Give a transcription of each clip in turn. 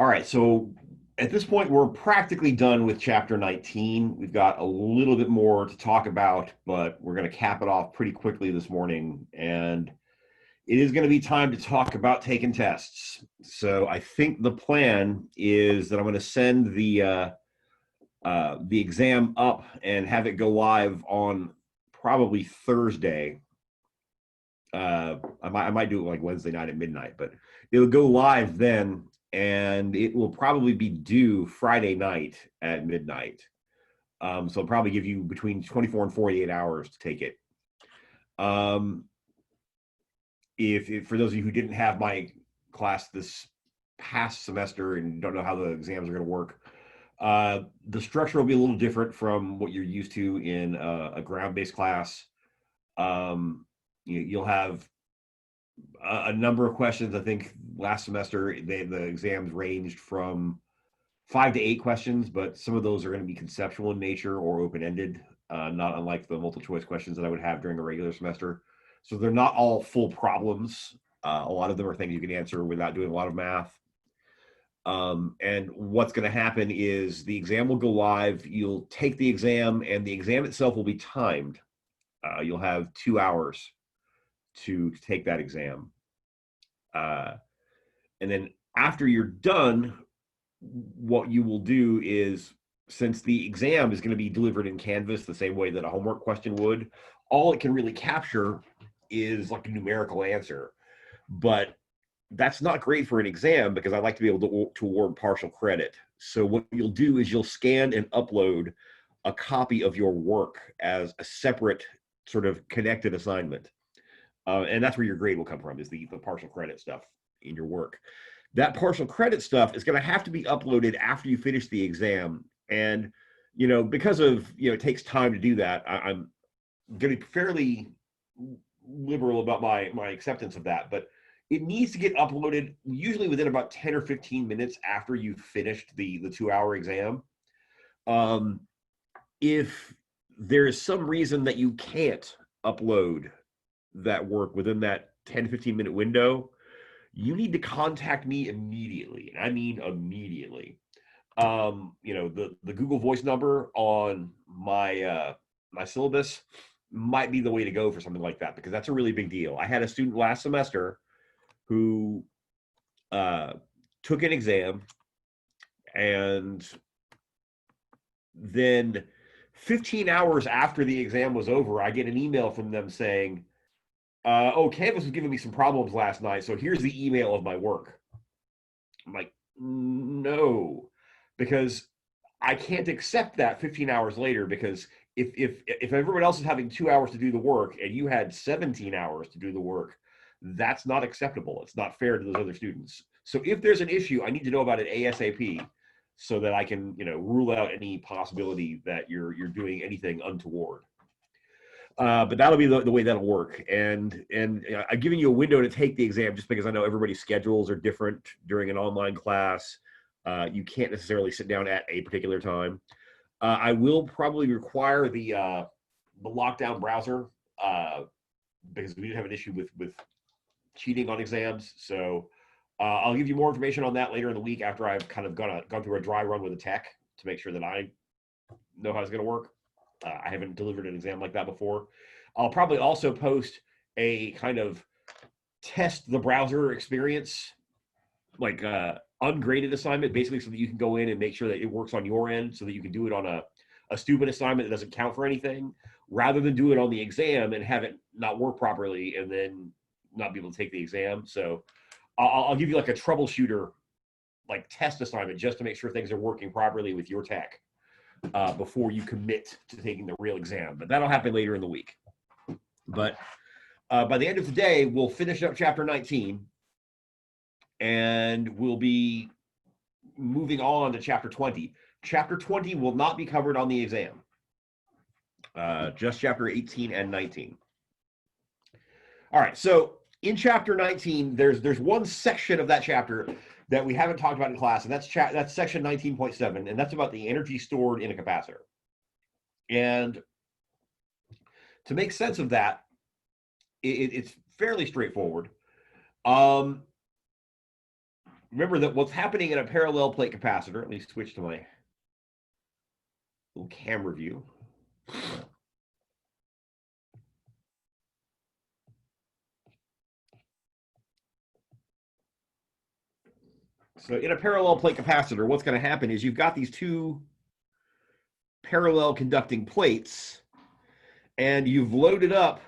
All right, so at this point, we're practically done with chapter 19. We've got a little bit more to talk about, but we're going to cap it off pretty quickly this morning. And it is going to be time to talk about taking tests. So I think the plan is that I'm going to send the exam up and have it go live on probably Thursday. I might do it like Wednesday night at midnight, but it'll go live then, and it will probably be due Friday night at midnight. So it'll probably give you between 24 and 48 hours to take it. Um, if for those of you who didn't have my class this past semester and don't know how the exams are going to work, the structure will be a little different from what you're used to in a ground-based class. You'll have a number of questions. I think last semester the exams ranged from 5 to 8 questions, but some of those are going to be conceptual in nature or open-ended, not unlike the multiple choice questions that I would have during a regular semester. So they're not all full problems. A lot of them are things you can answer without doing a lot of math. And what's going to happen is the exam will go live. You'll take the exam, and the exam itself will be timed. You'll have 2 hours to take that exam. And then after you're done, what you will do is, since the exam is going to be delivered in Canvas the same way that a homework question would, all it can really capture is like a numerical answer. But that's not great for an exam because I like to be able to award partial credit. So what you'll do is you'll scan and upload a copy of your work as a separate sort of connected assignment. And that's where your grade will come from, is the partial credit stuff in your work. That partial credit stuff is going to have to be uploaded after you finish the exam. And, because of, it takes time to do that, I'm going to be fairly liberal about my acceptance of that. But it needs to get uploaded usually within about 10 or 15 minutes after you've finished the 2-hour exam. If there is some reason that you can't upload that work within that 10 to 15 minute window, you need to contact me immediately. And I mean immediately. The Google Voice number on my my syllabus might be the way to go for something like that, because that's a really big deal. I had a student last semester who took an exam, and then 15 hours after the exam was over, I get an email from them saying, Canvas was giving me some problems last night, so here's the email of my work. I'm like, no, because I can't accept that 15 hours later, because if everyone else is having 2 hours to do the work and you had 17 hours to do the work, that's not acceptable. It's not fair to those other students. So if there's an issue, I need to know about it ASAP so that I can, rule out any possibility that you're doing anything untoward. But that'll be the way that'll work. And I'm giving you a window to take the exam just because I know everybody's schedules are different during an online class. You can't necessarily sit down at a particular time. I will probably require the lockdown browser because we do have an issue with cheating on exams. So I'll give you more information on that later in the week after I've kind of gone through a dry run with the tech to make sure that I know how it's going to work. I haven't delivered an exam like that before. I'll probably also post a kind of test the browser experience, like ungraded assignment, basically, so that you can go in and make sure that it works on your end, so that you can do it on a stupid assignment that doesn't count for anything, rather than do it on the exam and have it not work properly and then not be able to take the exam. So I'll give you like a troubleshooter, like test assignment, just to make sure things are working properly with your tech before you commit to taking the real exam. But that'll happen later in the week. But by the end of the day, we'll finish up chapter 19, and we'll be moving on to chapter 20. Chapter 20 will not be covered on the exam, just chapter 18 and 19. All right, so in chapter 19, there's one section of that chapter that we haven't talked about in class, and that's section 19.7, and that's about the energy stored in a capacitor. And to make sense of that, it's fairly straightforward. remember that what's happening in a parallel plate capacitor, let me switch to my little camera view. So in a parallel plate capacitor, what's going to happen is you've got these two parallel conducting plates, and you've loaded up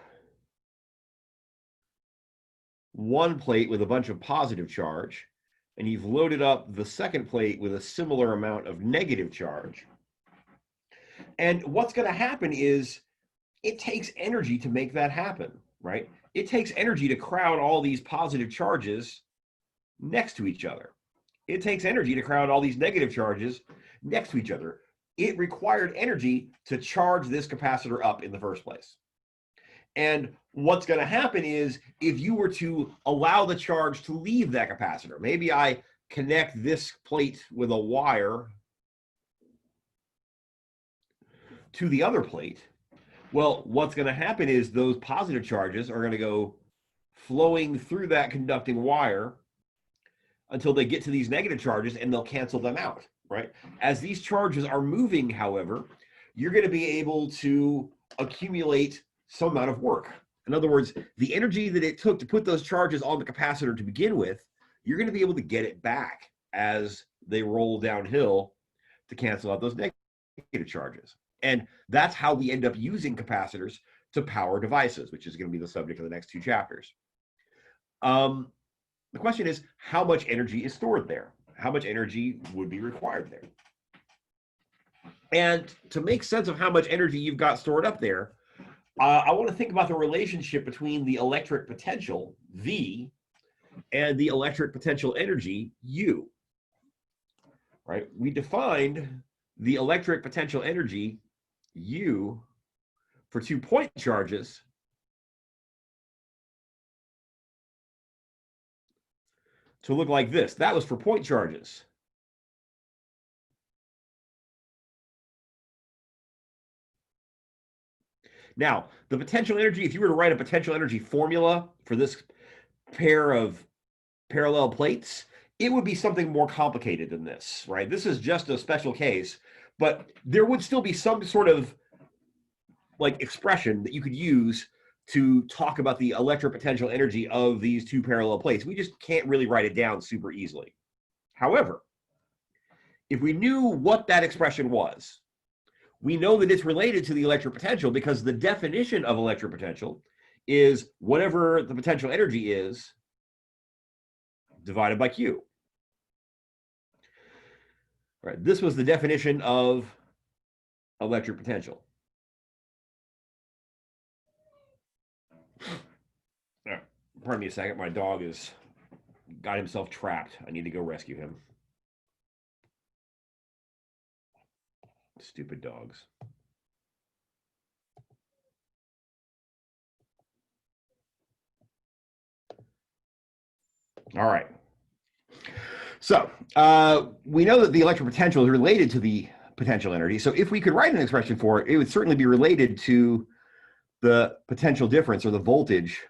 one plate with a bunch of positive charge, and you've loaded up the second plate with a similar amount of negative charge. And what's going to happen is it takes energy to make that happen, right? It takes energy to crowd all these positive charges next to each other. It takes energy to crowd all these negative charges next to each other. It required energy to charge this capacitor up in the first place. And what's going to happen is if you were to allow the charge to leave that capacitor, maybe I connect this plate with a wire to the other plate, well, what's going to happen is those positive charges are going to go flowing through that conducting wire until they get to these negative charges, and they'll cancel them out, right? As these charges are moving, however, you're going to be able to accumulate some amount of work. In other words, the energy that it took to put those charges on the capacitor to begin with, you're going to be able to get it back as they roll downhill to cancel out those negative charges. And that's how we end up using capacitors to power devices, which is going to be the subject of the next two chapters. The question is, how much energy is stored there? How much energy would be required there? And to make sense of how much energy you've got stored up there, I want to think about the relationship between the electric potential, V, and the electric potential energy, U. Right? We defined the electric potential energy, U, for 2 point charges to look like this. That was for point charges. Now, the potential energy, if you were to write a potential energy formula for this pair of parallel plates, it would be something more complicated than this, right? This is just a special case, but there would still be some sort of like expression that you could use to talk about the electric potential energy of these two parallel plates. We just can't really write it down super easily. However, if we knew what that expression was, we know that it's related to the electric potential because the definition of electric potential is whatever the potential energy is divided by Q. Right, this was the definition of electric potential. Pardon me a second. My dog has got himself trapped. I need to go rescue him. Stupid dogs. All right. So we know that the electric potential is related to the potential energy. So if we could write an expression for it, it would certainly be related to the potential difference or the voltage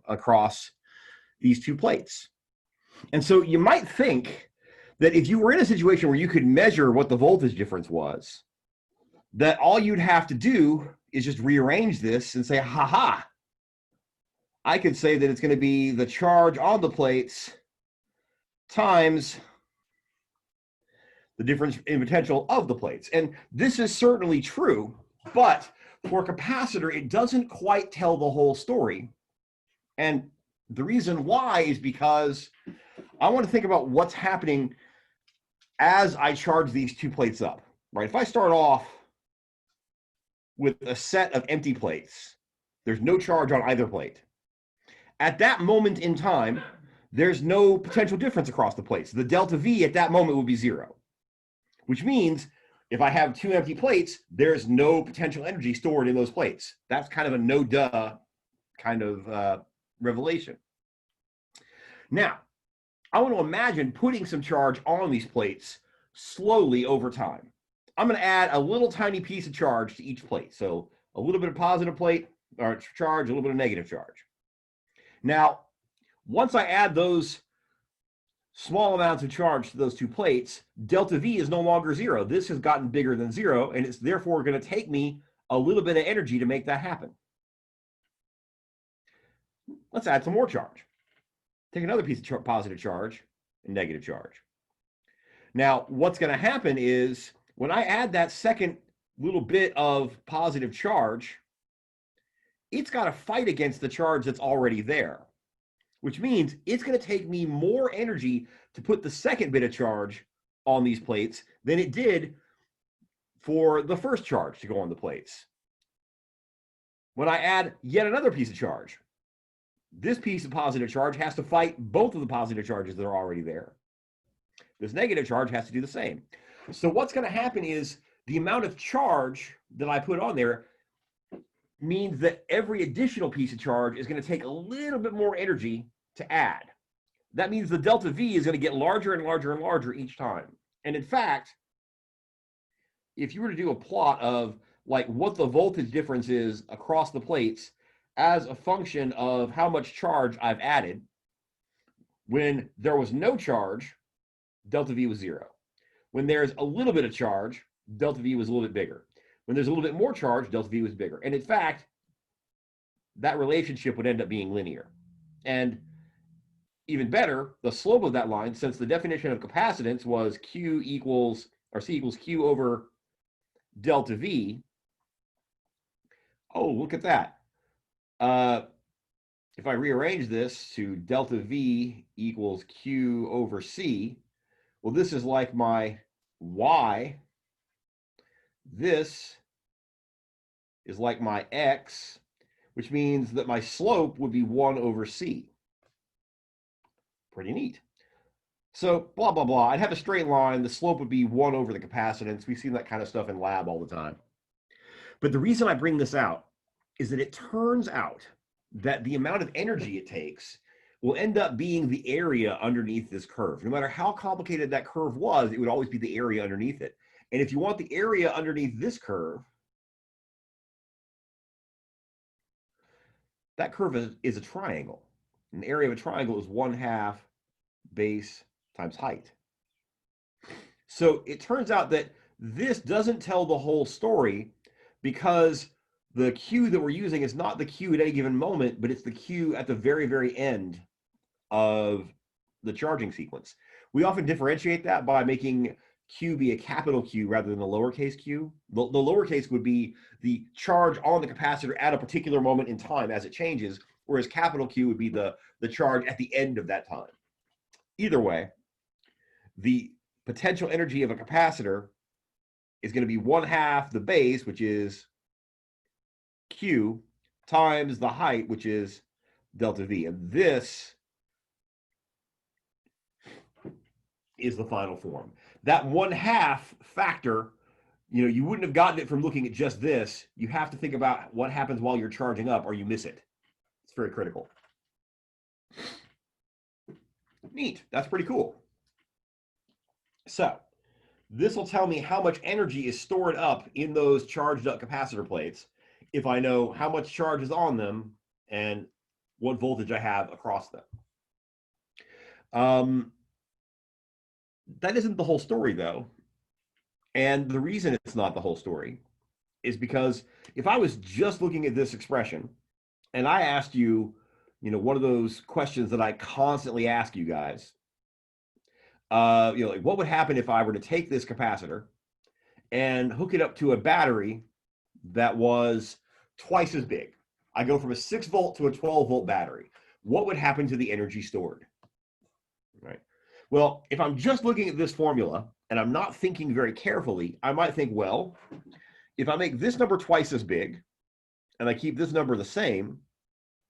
across these two plates. And so you might think that if you were in a situation where you could measure what the voltage difference was, that all you'd have to do is just rearrange this and say, haha, I could say that it's going to be the charge on the plates times the difference in potential of the plates. And this is certainly true, but for a capacitor, it doesn't quite tell the whole story. And the reason why is because I want to think about what's happening as I charge these two plates up, right? If I start off with a set of empty plates, there's no charge on either plate. At that moment in time, there's no potential difference across the plates. The delta V at that moment would be 0, which means if I have two empty plates, there's no potential energy stored in those plates. That's kind of a no-duh kind of revelation. Now, I want to imagine putting some charge on these plates slowly over time. I'm going to add a little tiny piece of charge to each plate. So a little bit of positive plate or charge, a little bit of negative charge. Now, once I add those small amounts of charge to those two plates, delta V is no longer zero. This has gotten bigger than zero, and it's therefore going to take me a little bit of energy to make that happen. Let's add some more charge. Take another piece of positive charge and negative charge. Now, what's going to happen is when I add that second little bit of positive charge, it's got to fight against the charge that's already there, which means it's going to take me more energy to put the second bit of charge on these plates than it did for the first charge to go on the plates. When I add yet another piece of charge, this piece of positive charge has to fight both of the positive charges that are already there. This negative charge has to do the same. So what's going to happen is the amount of charge that I put on there means that every additional piece of charge is going to take a little bit more energy to add. That means the delta V is going to get larger and larger and larger each time. And in fact, if you were to do a plot of like what the voltage difference is across the plates as a function of how much charge I've added, when there was no charge, delta V was zero. When there's a little bit of charge, delta V was a little bit bigger. When there's a little bit more charge, delta V was bigger. And in fact, that relationship would end up being linear. And even better, the slope of that line, since the definition of capacitance was Q equals, or C equals Q over delta V. Oh, look at that. If I rearrange this to delta V equals Q over C, well, this is like my Y. This is like my X, which means that my slope would be 1 over C. Pretty neat. So blah, blah, blah. I'd have a straight line. The slope would be 1 over the capacitance. We've seen that kind of stuff in lab all the time. But the reason I bring this out is that it turns out that the amount of energy it takes will end up being the area underneath this curve. No matter how complicated that curve was, it would always be the area underneath it. And if you want the area underneath this curve, that curve is a triangle. And the area of a triangle is 1/2 base times height. So it turns out that this doesn't tell the whole story, because the Q that we're using is not the Q at any given moment, but it's the Q at the very, very end of the charging sequence. We often differentiate that by making Q be a capital Q rather than a lowercase q. The lowercase would be the charge on the capacitor at a particular moment in time as it changes, whereas capital Q would be the charge at the end of that time. Either way, the potential energy of a capacitor is going to be 1/2 the base, which is Q, times the height, which is delta V. And this is the final form. That 1/2 factor, you wouldn't have gotten it from looking at just this. You have to think about what happens while you're charging up, or you miss it. It's very critical. Neat. That's pretty cool. So this will tell me how much energy is stored up in those charged up capacitor plates if I know how much charge is on them and what voltage I have across them. That isn't the whole story, though. And the reason it's not the whole story is because if I was just looking at this expression and I asked you, one of those questions that I constantly ask you guys, like what would happen if I were to take this capacitor and hook it up to a battery that was twice as big? I go from a 6-volt to a 12-volt battery. What would happen to the energy stored? Right. Well, if I'm just looking at this formula and I'm not thinking very carefully, I might think, well, if I make this number twice as big and I keep this number the same,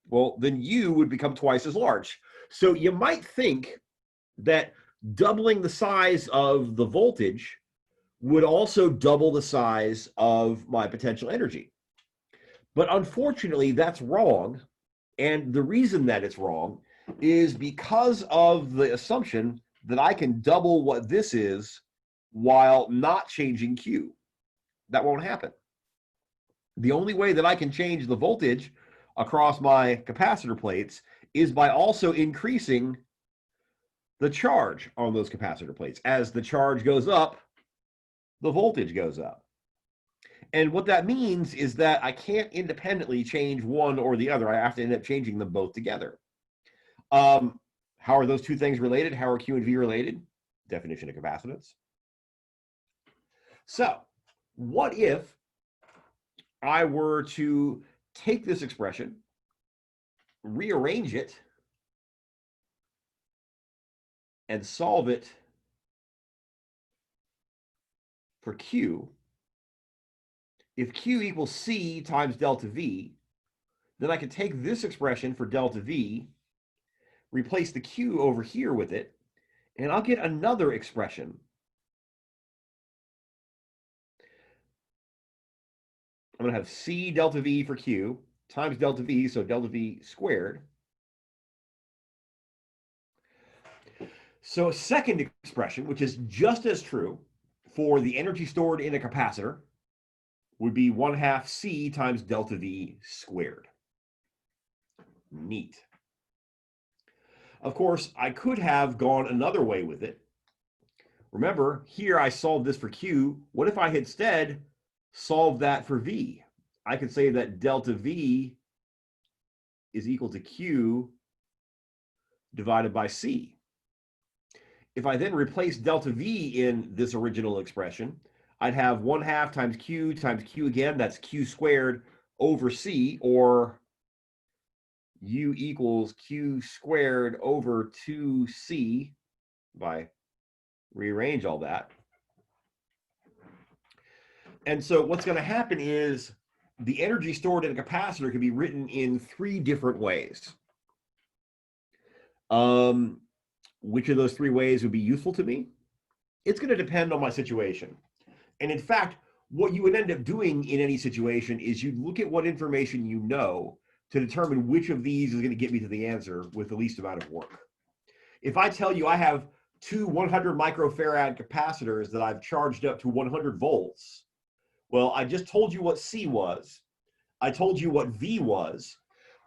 well, then U would become twice as large. So you might think that doubling the size of the voltage would also double the size of my potential energy. But unfortunately, that's wrong. And the reason that it's wrong is because of the assumption that I can double what this is while not changing Q. That won't happen. The only way that I can change the voltage across my capacitor plates is by also increasing the charge on those capacitor plates. As the charge goes up, the voltage goes up. And what that means is that I can't independently change one or the other. I have to end up changing them both together. How are those two things related? How are Q and V related? Definition of capacitance. So, what if I were to take this expression, rearrange it, and solve it for Q? If Q equals C times delta V, then I can take this expression for delta V, replace the Q over here with it, and I'll get another expression. I'm going to have C delta V for Q times delta V, so delta V squared. So a second expression, which is just as true for the energy stored in a capacitor, would be 1/2 C times delta V squared. Neat. Of course, I could have gone another way with it. Remember, here I solved this for Q. What if I had instead solved that for V? I could say that delta V is equal to Q divided by C. If I then replace delta V in this original expression, I'd have 1/2 times Q again. That's Q squared over C, or U equals Q squared over 2C, if I rearrange all that. And so what's going to happen is the energy stored in a capacitor can be written in 3 different ways. Which of those 3 ways would be useful to me? It's going to depend on my situation. And in fact, what you would end up doing in any situation is you look at what information you know to determine which of these is going to get me to the answer with the least amount of work. If I tell you I have 2 100 microfarad capacitors that I've charged up to 100 volts, well, I just told you what C was. I told you what V was,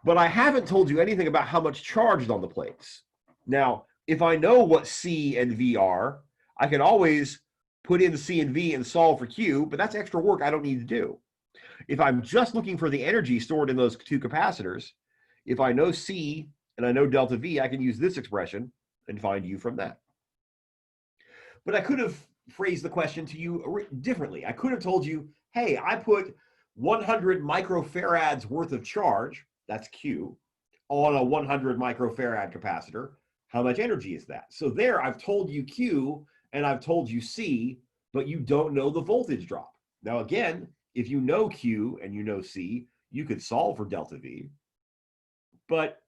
but I haven't told you anything about how much charged on the plates. Now, if I know what C and V are, I can always put in C and V and solve for Q, but that's extra work I don't need to do. If I'm just looking for the energy stored in those 2 capacitors, if I know C and I know delta V, I can use this expression and find U from that. But I could have phrased the question to you differently. I could have told you, hey, I put 100 microfarads worth of charge, that's Q, on a 100 microfarad capacitor. How much energy is that? So there, I've told you Q and I've told you C, but you don't know the voltage drop. Now, again, if you know Q and you know C, you could solve for delta V, but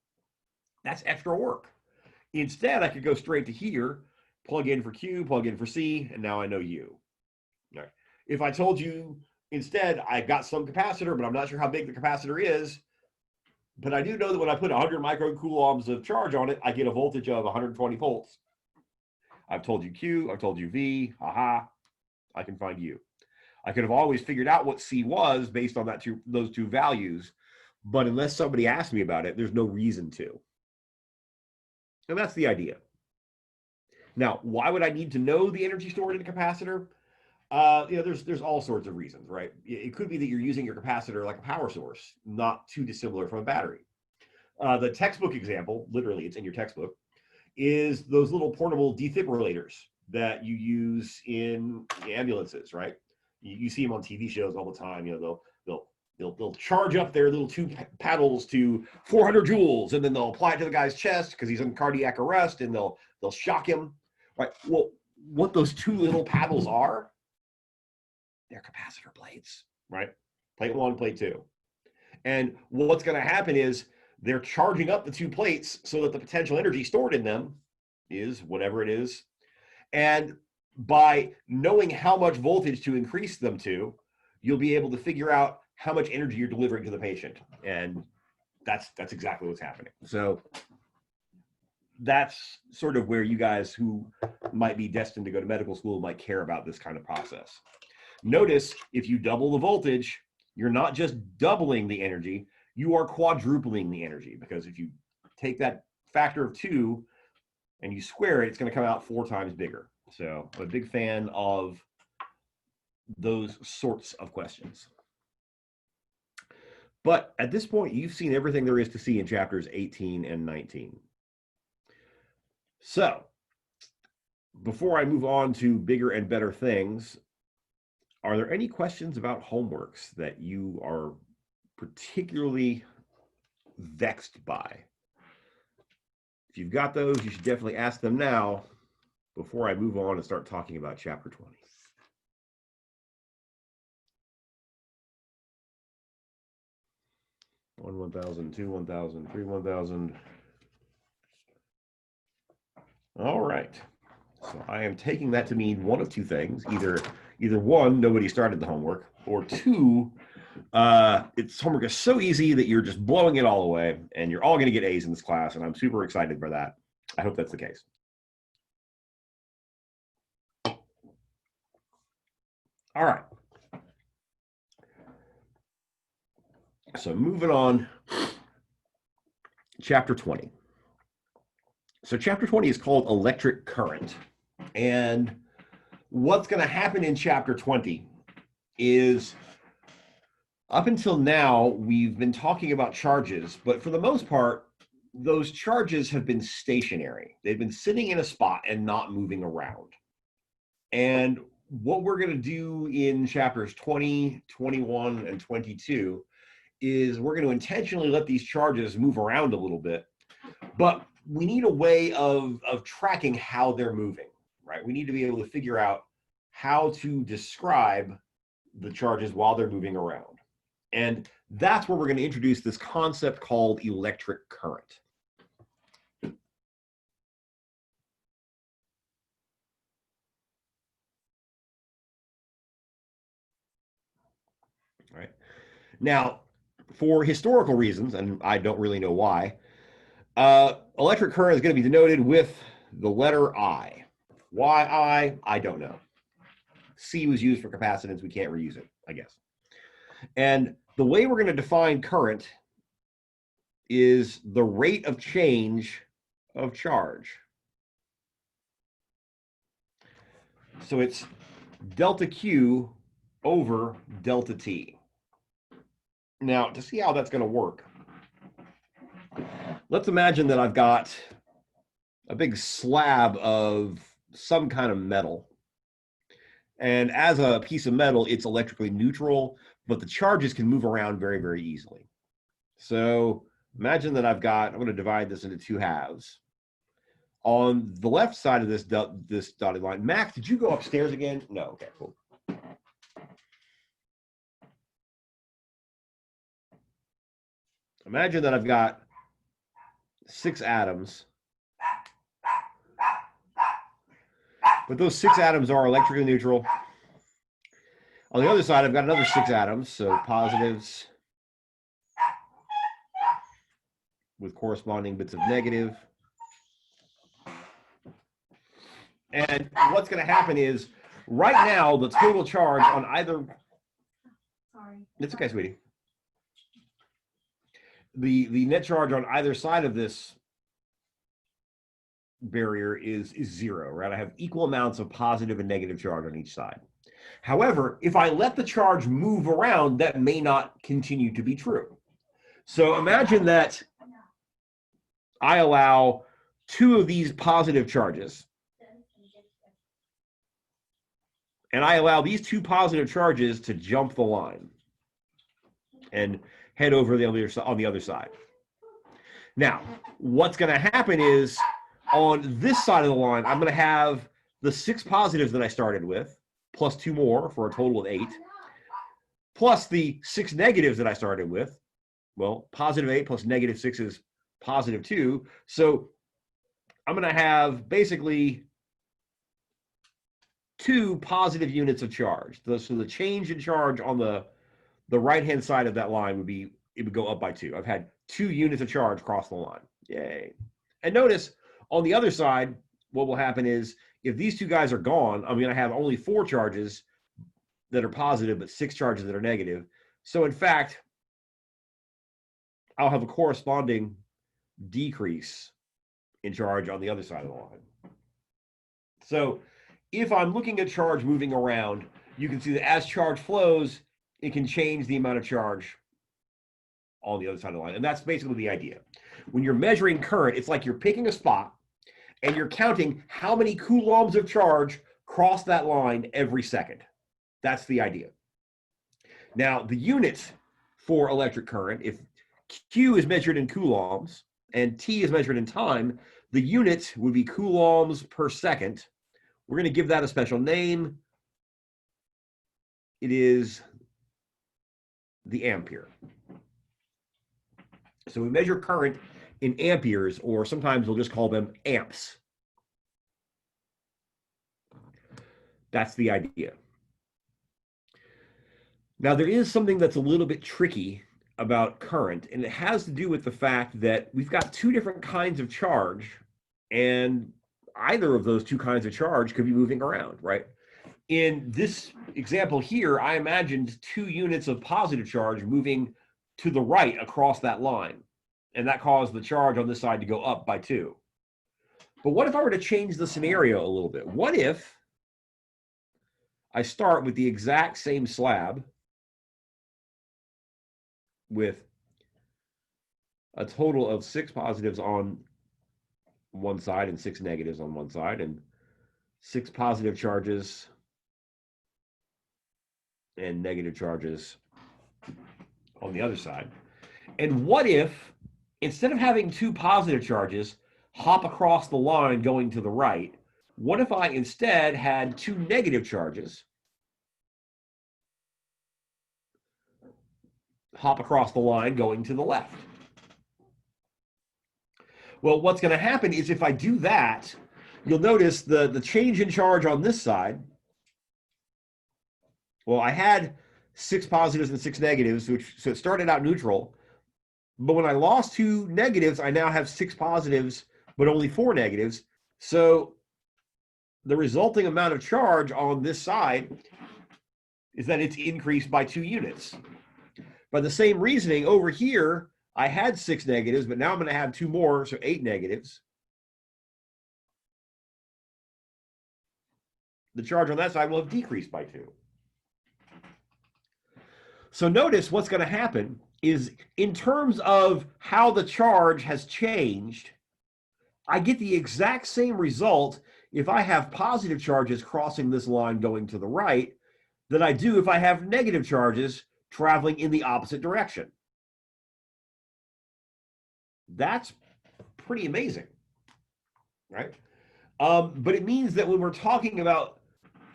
that's extra work. Instead, I could go straight to here, plug in for Q, plug in for C, and now I know U. Right. If I told you instead, I've got some capacitor, but I'm not sure how big the capacitor is, but I do know that when I put 100 microcoulombs of charge on it, I get a voltage of 120 volts. I've told you Q, I've told you V, aha, I can find U. I could have always figured out what C was based on those two values, but unless somebody asked me about it, there's no reason to. And that's the idea. Now, why would I need to know the energy stored in a capacitor? There's all sorts of reasons, right? It could be that you're using your capacitor like a power source, not too dissimilar from a battery. The textbook example, literally, it's in your textbook, is those little portable defibrillators that you use in ambulances, right? You see them on TV shows all the time. They'll charge up their little 2 paddles to 400 joules, and then they'll apply it to the guy's chest because he's in cardiac arrest, and they'll shock him. Right. Well, what those 2 little paddles are, they're capacitor plates, right? Plate 1, plate 2. And what's going to happen is they're charging up the 2 plates so that the potential energy stored in them is whatever it is. And by knowing how much voltage to increase them to, you'll be able to figure out how much energy you're delivering to the patient. And that's exactly what's happening. So that's sort of where you guys who might be destined to go to medical school might care about this kind of process. Notice if you double the voltage, you're not just doubling the energy, you are quadrupling the energy, because if you take that factor of 2 and you square it, it's going to come out 4 times bigger. So I'm a big fan of those sorts of questions. But at this point, you've seen everything there is to see in chapters 18 and 19. So before I move on to bigger and better things, are there any questions about homeworks that you are particularly vexed by? If you've got those, you should definitely ask them now before I move on and start talking about chapter 20. One 1,000, 2 1,000, 3 1,000. All right. So I am taking that to mean one of two things. Either one, nobody started the homework, or two, its homework is so easy that you're just blowing it all away and you're all going to get A's in this class, and I'm super excited for that. I hope that's the case. All right. So moving on, chapter 20. So chapter 20 is called electric current. And what's going to happen in chapter 20 is, up until now, we've been talking about charges, but for the most part, those charges have been stationary. They've been sitting in a spot and not moving around. And what we're going to do in chapters 20, 21, and 22 is we're going to intentionally let these charges move around a little bit, but we need a way of tracking how they're moving, right? We need to be able to figure out how to describe the charges while they're moving around. And that's where we're going to introduce this concept called electric current. Right. Now, for historical reasons, and I don't really know why, electric current is going to be denoted with the letter I. Why I don't know. C was used for capacitance. We can't reuse it, I guess. And the way we're going to define current is the rate of change of charge. So it's delta Q over delta T. Now, to see how that's going to work, let's imagine that I've got a big slab of some kind of metal. And as a piece of metal, it's electrically neutral, but the charges can move around very, very easily. So imagine that I'm going to divide this into 2 halves. On the left side of this dotted line, Max, did you go upstairs again? No, okay, cool. Imagine that I've got 6 atoms, but those 6 atoms are electrically neutral. On the other side, I've got another 6 atoms, so positives with corresponding bits of negative. And what's going to happen is, right now, the total charge on either... Sorry. It's okay, sweetie. The net charge on either side of this barrier is 0, right? I have equal amounts of positive and negative charge on each side. However, if I let the charge move around, that may not continue to be true. So imagine that I allow 2 of these positive charges, and I allow these 2 positive charges to jump the line and head over on the other side. Now, what's going to happen is, on this side of the line, I'm going to have the 6 positives that I started with, plus 2 more for a total of 8, plus the 6 negatives that I started with. Well, positive 8 plus negative 6 is positive 2. So I'm going to have basically 2 positive units of charge. So the change in charge on the right-hand side of that line would go up by 2. I've had 2 units of charge cross the line. Yay. And notice, on the other side, what will happen is, if these 2 guys are gone, I'm going to have only 4 charges that are positive, but 6 charges that are negative. So in fact, I'll have a corresponding decrease in charge on the other side of the line. So if I'm looking at charge moving around, you can see that as charge flows, it can change the amount of charge on the other side of the line. And that's basically the idea. When you're measuring current, it's like you're picking a spot and you're counting how many coulombs of charge cross that line every second. That's the idea. Now, the unit for electric current, if Q is measured in coulombs and T is measured in time, the unit would be coulombs per second. We're going to give that a special name. It is the ampere. So we measure current in amperes, or sometimes we'll just call them amps. That's the idea. Now, there is something that's a little bit tricky about current, and it has to do with the fact that we've got two different kinds of charge, and either of those two kinds of charge could be moving around, right? In this example here, I imagined 2 units of positive charge moving to the right across that line, and that caused the charge on this side to go up by 2. But what if I were to change the scenario a little bit? What if I start with the exact same slab with a total of 6 positives on one side and 6 negatives on one side, and 6 positive charges and negative charges on the other side? And what if, instead of having 2 positive charges hop across the line going to the right, what if I instead had 2 negative charges hop across the line going to the left? Well, what's going to happen is if I do that, you'll notice the change in charge on this side. Well, I had 6 positives and 6 negatives, so it started out neutral. But when I lost 2 negatives, I now have 6 positives, but only 4 negatives. So the resulting amount of charge on this side is that it's increased by 2 units. By the same reasoning, over here, I had 6 negatives, but now I'm going to have 2 more, so 8 negatives. The charge on that side will have decreased by 2. So notice what's going to happen is, in terms of how the charge has changed, I get the exact same result if I have positive charges crossing this line going to the right than I do if I have negative charges traveling in the opposite direction. That's pretty amazing, right? But it means that when we're talking about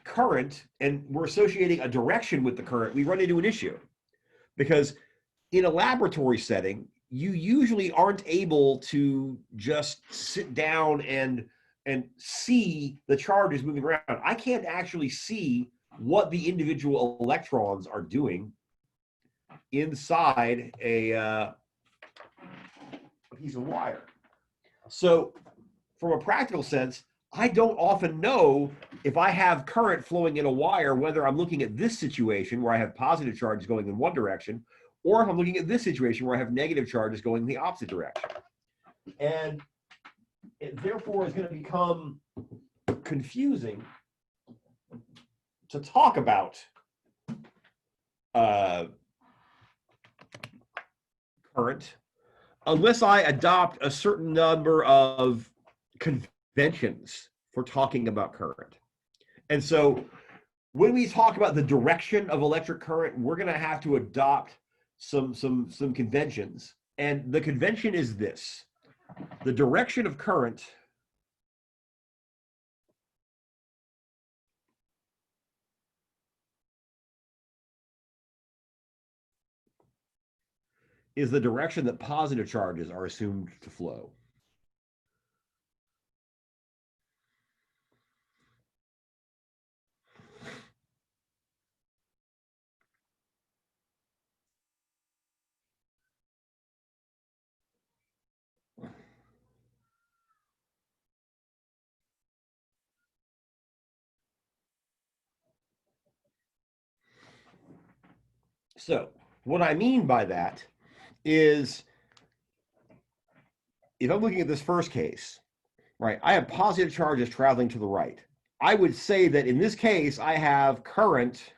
current and we're associating a direction with the current, we run into an issue. Because in a laboratory setting, you usually aren't able to just sit down and see the charges moving around. I can't actually see what the individual electrons are doing inside a piece of wire. So from a practical sense, I don't often know if I have current flowing in a wire, whether I'm looking at this situation where I have positive charges going in one direction, or if I'm looking at this situation where I have negative charges going in the opposite direction. And it therefore is going to become confusing to talk about current unless I adopt a certain number of conventions for talking about current. And so when we talk about the direction of electric current, we're going to have to adopt some conventions. And the convention is this: the direction of current is the direction that positive charges are assumed to flow. So what I mean by that is, if I'm looking at this first case, right? I have positive charges traveling to the right. I would say that in this case, I have current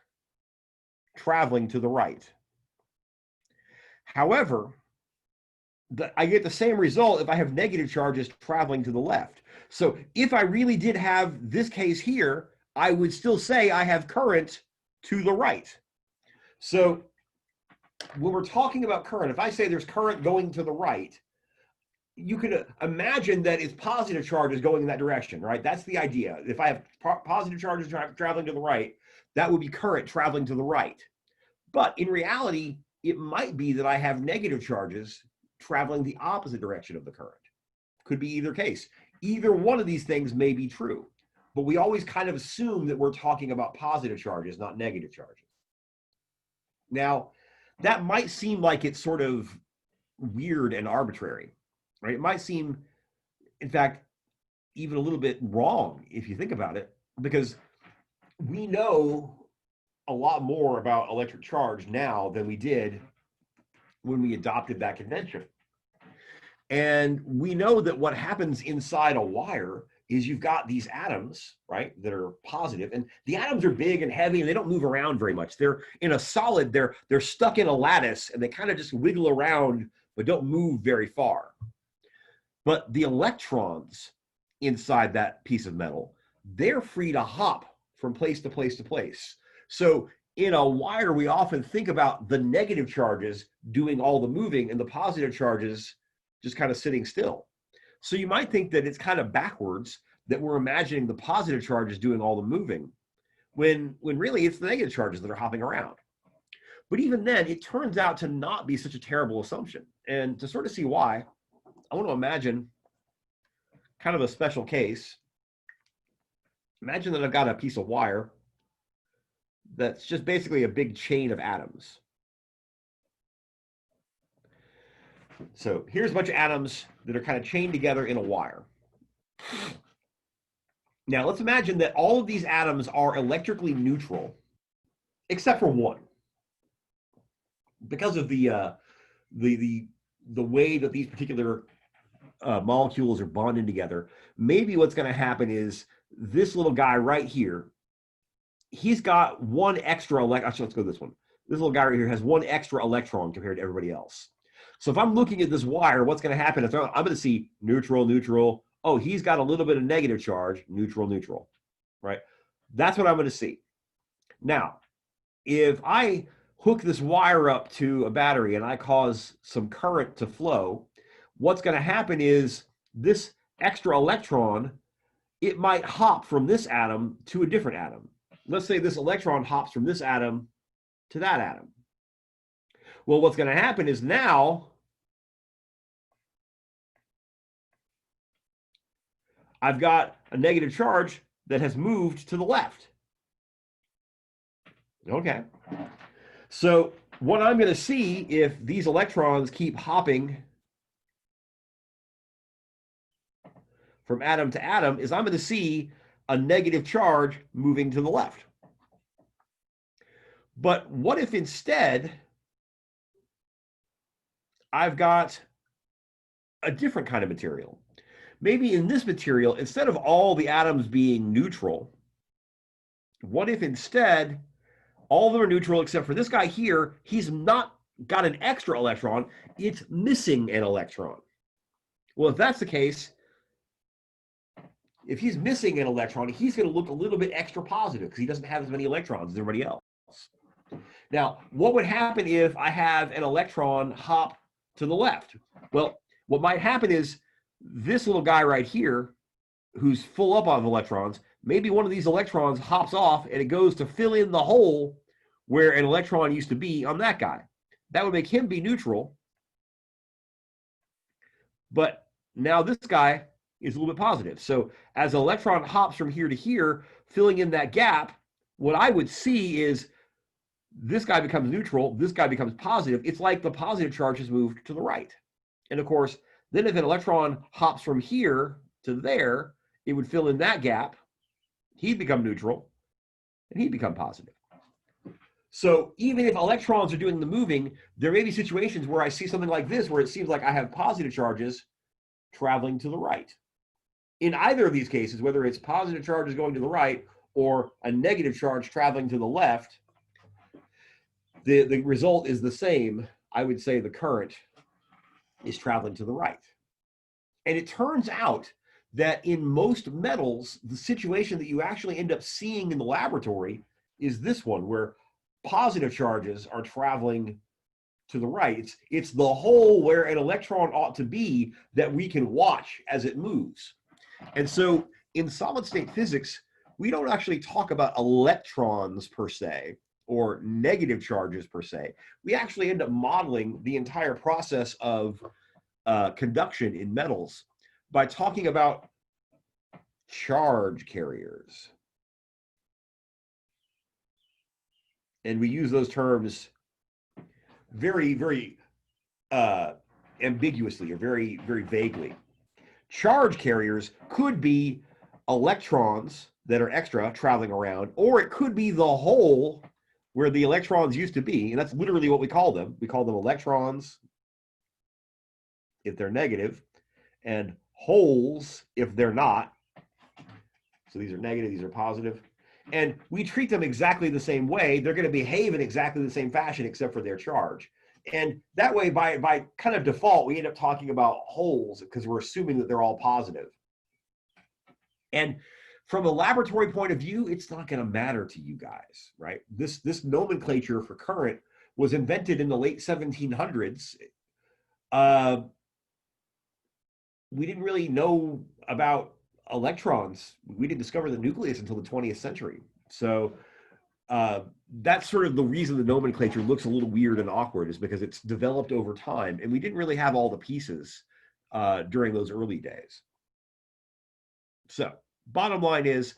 traveling to the right. However, I get the same result if I have negative charges traveling to the left. So if I really did have this case here, I would still say I have current to the right. So when we're talking about current, if I say there's current going to the right, you could imagine that it's positive charges going in that direction, right? That's the idea. If I have positive charges traveling to the right, that would be current traveling to the right. But in reality, it might be that I have negative charges traveling the opposite direction of the current. Could be either case. Either one of these things may be true, but we always kind of assume that we're talking about positive charges, not negative charges. Now, that might seem like it's sort of weird and arbitrary, right? It might seem, in fact, even a little bit wrong if you think about it, because we know a lot more about electric charge now than we did when we adopted that convention. And we know that what happens inside a wire is you've got these atoms, right, that are positive, and the atoms are big and heavy and they don't move around very much. They're in a solid, they're stuck in a lattice and they kind of just wiggle around but don't move very far. But the electrons inside that piece of metal, they're free to hop from place to place to place. So in a wire, we often think about the negative charges doing all the moving and the positive charges just kind of sitting still. So you might think that it's kind of backwards, that we're imagining the positive charges doing all the moving, when really it's the negative charges that are hopping around. But even then, it turns out to not be such a terrible assumption. And to sort of see why, I want to imagine kind of a special case. Imagine that I've got a piece of wire that's just basically a big chain of atoms. So here's a bunch of atoms that are kind of chained together in a wire. Now let's imagine that all of these atoms are electrically neutral, except for one. Because of the way that these particular molecules are bonded together, maybe what's going to happen is this little guy right here, he's got one extra electron. Actually, let's go this one. This little guy right here has one extra electron compared to everybody else. So if I'm looking at this wire, what's going to happen is I'm going to see neutral, neutral. Oh, he's got a little bit of negative charge, neutral, neutral, right? That's what I'm going to see. Now, if I hook this wire up to a battery and I cause some current to flow, what's going to happen is this extra electron, it might hop from this atom to a different atom. Let's say this electron hops from this atom to that atom. Well, what's going to happen is now I've got a negative charge that has moved to the left. Okay. So what I'm going to see if these electrons keep hopping from atom to atom is I'm going to see a negative charge moving to the left. But what if instead I've got a different kind of material? Maybe in this material, instead of all the atoms being neutral, what if instead all of them are neutral except for this guy here, he's not got an extra electron, it's missing an electron. Well, if that's the case, if he's missing an electron, he's going to look a little bit extra positive because he doesn't have as many electrons as everybody else. Now, what would happen if I have an electron hop to the left? Well, what might happen is this little guy right here, who's full up on electrons, maybe one of these electrons hops off and it goes to fill in the hole where an electron used to be on that guy. That would make him be neutral. But now this guy is a little bit positive. So as an electron hops from here to here, filling in that gap, what I would see is this guy becomes neutral, this guy becomes positive. It's like the positive charge has moved to the right. And of course, then if an electron hops from here to there, it would fill in that gap. He'd become neutral, and he'd become positive. So even if electrons are doing the moving, there may be situations where I see something like this, where it seems like I have positive charges traveling to the right. in either of these cases, whether it's positive charges going to the right or a negative charge traveling to the left, the result is the same. I would say the current is traveling to the right. And it turns out that in most metals, the situation that you actually end up seeing in the laboratory is this one, where positive charges are traveling to the right. It's the hole where an electron ought to be that we can watch as it moves. And so in solid state physics, we don't actually talk about electrons per se or negative charges per se. We actually end up modeling the entire process of conduction in metals by talking about charge carriers. And we use those terms very, very ambiguously or very, very vaguely. Charge carriers could be electrons that are extra traveling around, or it could be the hole where the electrons used to be, and that's literally what we call them. We call them electrons if they're negative, and holes if they're not. So these are negative, these are positive. And we treat them exactly the same way. They're going to behave in exactly the same fashion except for their charge. And that way, by kind of default, we end up talking about holes because we're assuming that they're all positive. And from a laboratory point of view, it's not going to matter to you guys, right? This nomenclature for current was invented in the late 1700s. We didn't really know about electrons. We didn't discover the nucleus until the 20th century. So that's sort of the reason the nomenclature looks a little weird and awkward, is because it's developed over time, and we didn't really have all the pieces during those early days. So bottom line is,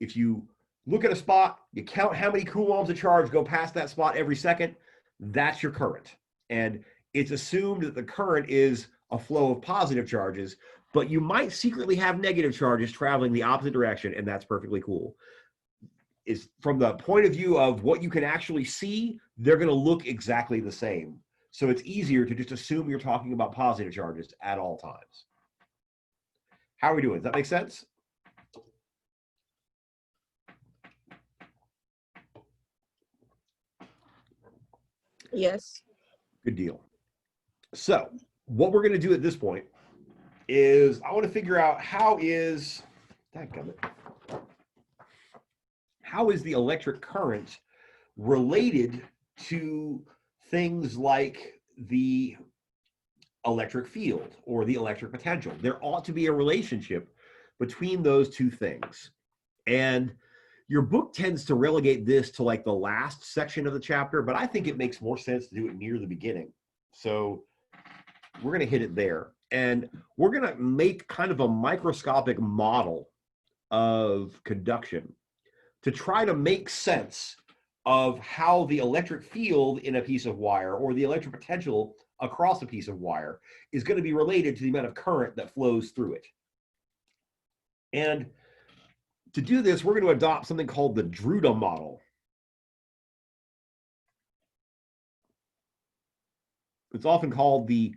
if you look at a spot, you count how many coulombs of charge go past that spot every second, that's your current. And it's assumed that the current is a flow of positive charges, but you might secretly have negative charges traveling the opposite direction, and that's perfectly cool. Is from the point of view of what you can actually see, they're going to look exactly the same. So it's easier to just assume you're talking about positive charges at all times. How are we doing? Does that make sense? Yes. Good deal. So what we're going to do at this point is I want to figure out how is the electric current related to things like the electric field or the electric potential. There ought to be a relationship between those two things. And your book tends to relegate this to like the last section of the chapter, but I think it makes more sense to do it near the beginning. So we're going to hit it there. And we're going to make kind of a microscopic model of conduction to try to make sense of how the electric field in a piece of wire or the electric potential across a piece of wire is going to be related to the amount of current that flows through it. And to do this, we're going to adopt something called the Drude model. It's often called the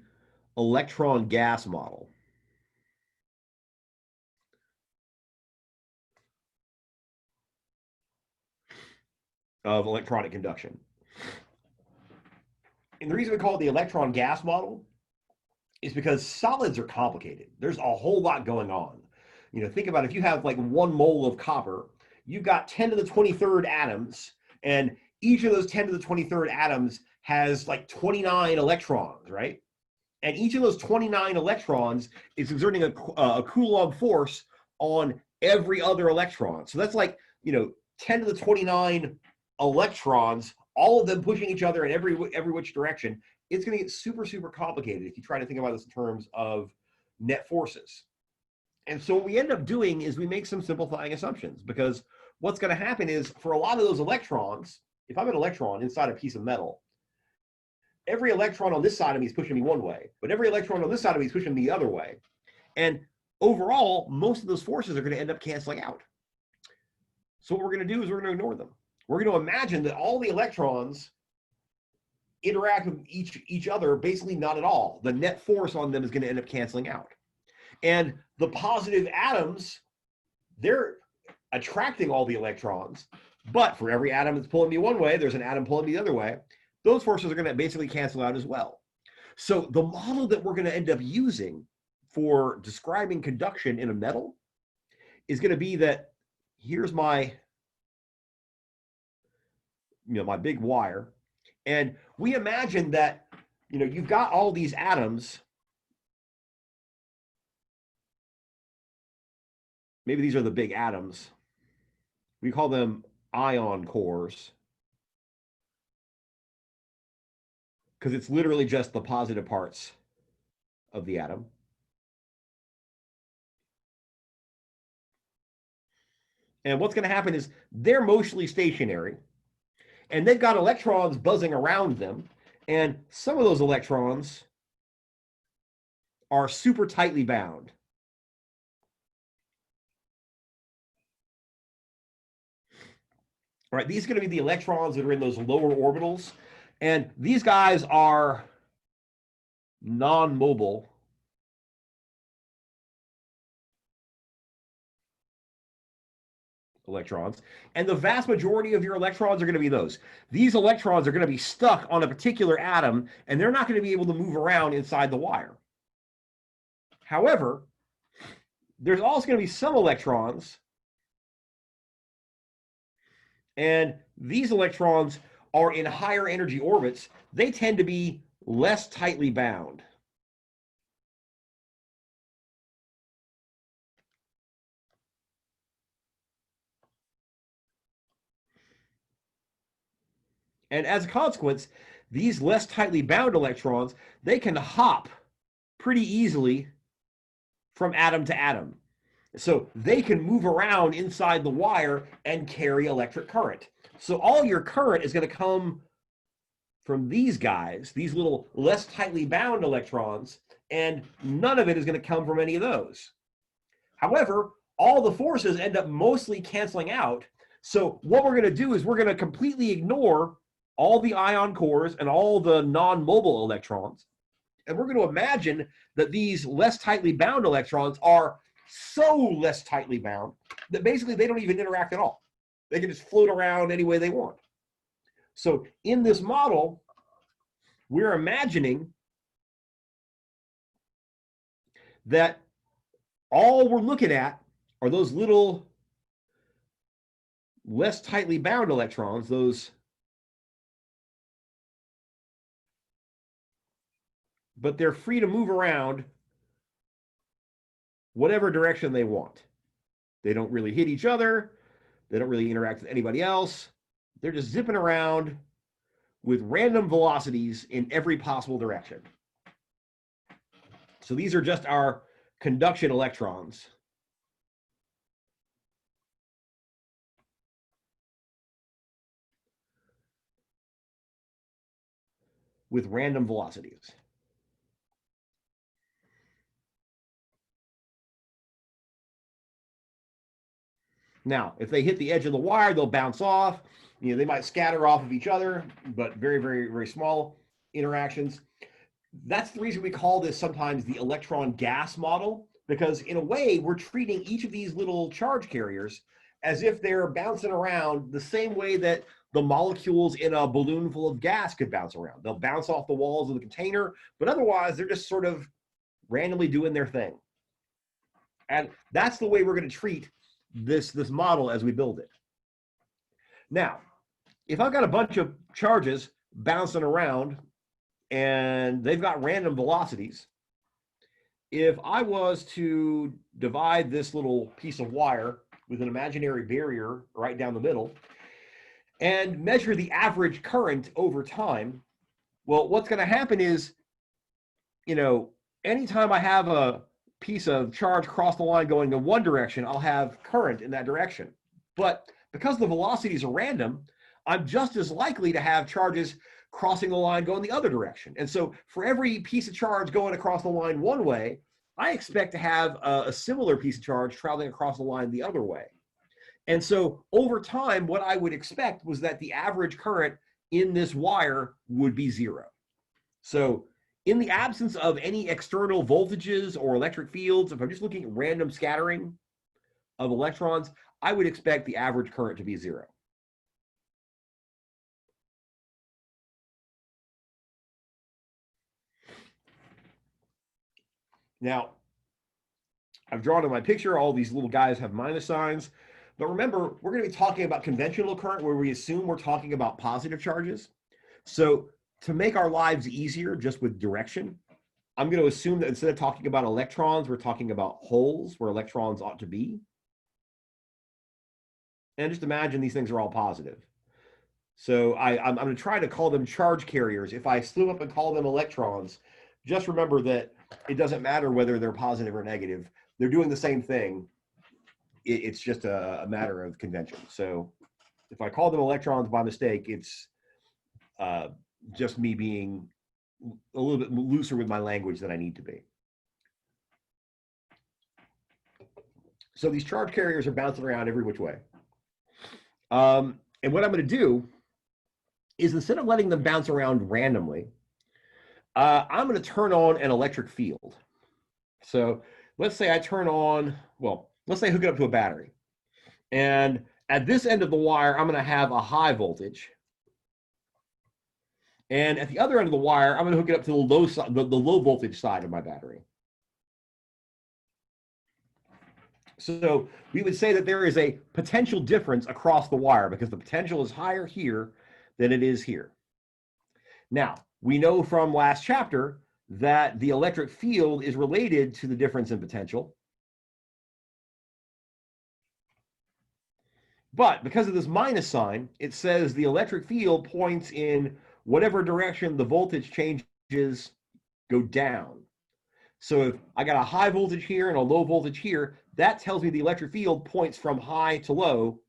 electron gas model. Of electronic conduction. And the reason we call it the electron gas model is because solids are complicated. There's a whole lot going on. You know, think about if you have like 1 mole of copper, you've got 10 to the 23rd atoms, and each of those 10 to the 23rd atoms has like 29 electrons, right? And each of those 29 electrons is exerting a Coulomb force on every other electron. So that's like, you know, 10 to the 29 electrons, all of them pushing each other in every which direction. It's going to get super, super complicated if you try to think about this in terms of net forces. And so what we end up doing is we make some simplifying assumptions, because what's going to happen is for a lot of those electrons, if I'm an electron inside a piece of metal, every electron on this side of me is pushing me one way, but every electron on this side of me is pushing me the other way. And overall, most of those forces are going to end up canceling out. So what we're going to do is we're going to ignore them. We're going to imagine that all the electrons interact with each other basically not at all. The net force on them is going to end up canceling out. And the positive atoms, they're attracting all the electrons, but for every atom that's pulling me one way, there's an atom pulling me the other way. Those forces are going to basically cancel out as well. So the model that we're going to end up using for describing conduction in a metal is going to be that here's my, my big wire, and we imagine that, you've got all these atoms. Maybe these are the big atoms. We call them ion cores because it's literally just the positive parts of the atom. And what's going to happen is they're mostly stationary, and they've got electrons buzzing around them. And some of those electrons are super tightly bound. All right, these are going to be the electrons that are in those lower orbitals. And these guys are non-mobile. Electrons. And the vast majority of your electrons are going to be those. These electrons are going to be stuck on a particular atom, and they're not going to be able to move around inside the wire. However, there's also going to be some electrons, and these electrons are in higher energy orbits. They tend to be less tightly bound. And as a consequence, these less tightly bound electrons, they can hop pretty easily from atom to atom. So they can move around inside the wire and carry electric current. So all your current is going to come from these guys, these little less tightly bound electrons, and none of it is going to come from any of those. However, all the forces end up mostly canceling out. So what we're going to do is we're going to completely ignore all the ion cores and all the non-mobile electrons. And we're going to imagine that these less tightly bound electrons are so less tightly bound that basically they don't even interact at all. They can just float around any way they want. So in this model, we're imagining that all we're looking at are those little less tightly bound electrons, but they're free to move around whatever direction they want. They don't really hit each other. They don't really interact with anybody else. They're just zipping around with random velocities in every possible direction. So these are just our conduction electrons. With random velocities. Now, if they hit the edge of the wire, they'll bounce off. They might scatter off of each other, but very, very, very small interactions. That's the reason we call this sometimes the electron gas model, because in a way, we're treating each of these little charge carriers as if they're bouncing around the same way that the molecules in a balloon full of gas could bounce around. They'll bounce off the walls of the container, but otherwise, they're just sort of randomly doing their thing. And that's the way we're going to treat this model as we build it. Now, if I've got a bunch of charges bouncing around and they've got random velocities, if I was to divide this little piece of wire with an imaginary barrier right down the middle and measure the average current over time, well, what's going to happen is, anytime I have a piece of charge cross the line going in one direction, I'll have current in that direction. But because the velocities are random, I'm just as likely to have charges crossing the line going the other direction. And so for every piece of charge going across the line one way, I expect to have a similar piece of charge traveling across the line the other way. And so over time, what I would expect was that the average current in this wire would be zero. So in the absence of any external voltages or electric fields, if I'm just looking at random scattering of electrons, I would expect the average current to be 0. Now, I've drawn in my picture, all these little guys have minus signs. But remember, we're going to be talking about conventional current where we assume we're talking about positive charges. So to make our lives easier just with direction, I'm going to assume that instead of talking about electrons, we're talking about holes where electrons ought to be. And just imagine these things are all positive. So I'm going to try to call them charge carriers. If I slew up and call them electrons, just remember that it doesn't matter whether they're positive or negative. They're doing the same thing. It's just a matter of convention. So if I call them electrons by mistake, it's just me being a little bit looser with my language than I need to be. So these charge carriers are bouncing around every which way. And what I'm going to do is instead of letting them bounce around randomly, I'm going to turn on an electric field. So let's say I turn on, well, let's say I hook it up to a battery. And at this end of the wire, I'm going to have a high voltage. And at the other end of the wire, I'm going to hook it up to the low voltage side of my battery. So we would say that there is a potential difference across the wire because the potential is higher here than it is here. Now, we know from last chapter that the electric field is related to the difference in potential. But because of this minus sign, it says the electric field points in whatever direction the voltage changes go down. So if I got a high voltage here and a low voltage here, that tells me the electric field points from high to low.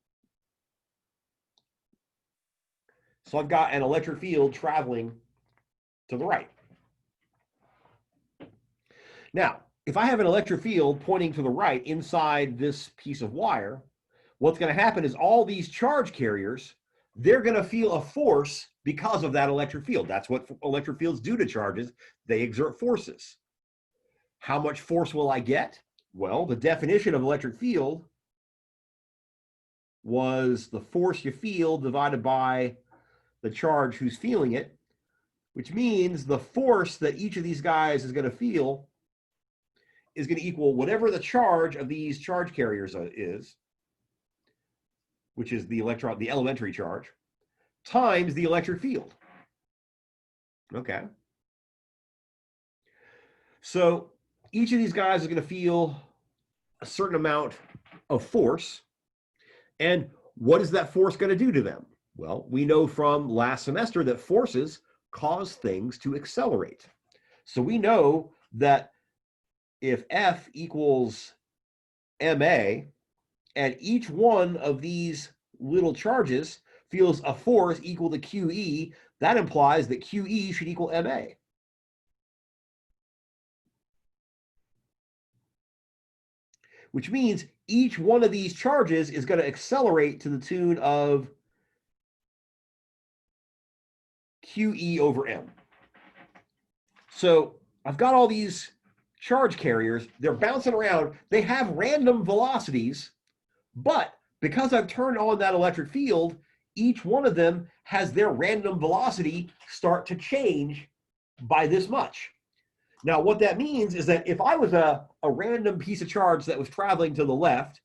So I've got an electric field traveling to the right. Now, if I have an electric field pointing to the right inside this piece of wire, what's going to happen is all these charge carriers, they're going to feel a force because of that electric field. That's what electric fields do to charges. They exert forces. How much force will I get? Well, the definition of electric field was the force you feel divided by the charge who's feeling it, which means the force that each of these guys is going to feel is going to equal whatever the charge of these charge carriers is, which is the elementary charge, times the electric field. Okay. So each of these guys is going to feel a certain amount of force. And what is that force going to do to them? Well, we know from last semester that forces cause things to accelerate. So we know that if F equals ma, and each one of these little charges feels a force equal to QE, that implies that QE should equal ma. Which means each one of these charges is going to accelerate to the tune of QE over m. So I've got all these charge carriers. They're bouncing around. They have random velocities, but because I've turned on that electric field, each one of them has their random velocity start to change by this much. Now, what that means is that if I was a random piece of charge that was traveling to the left,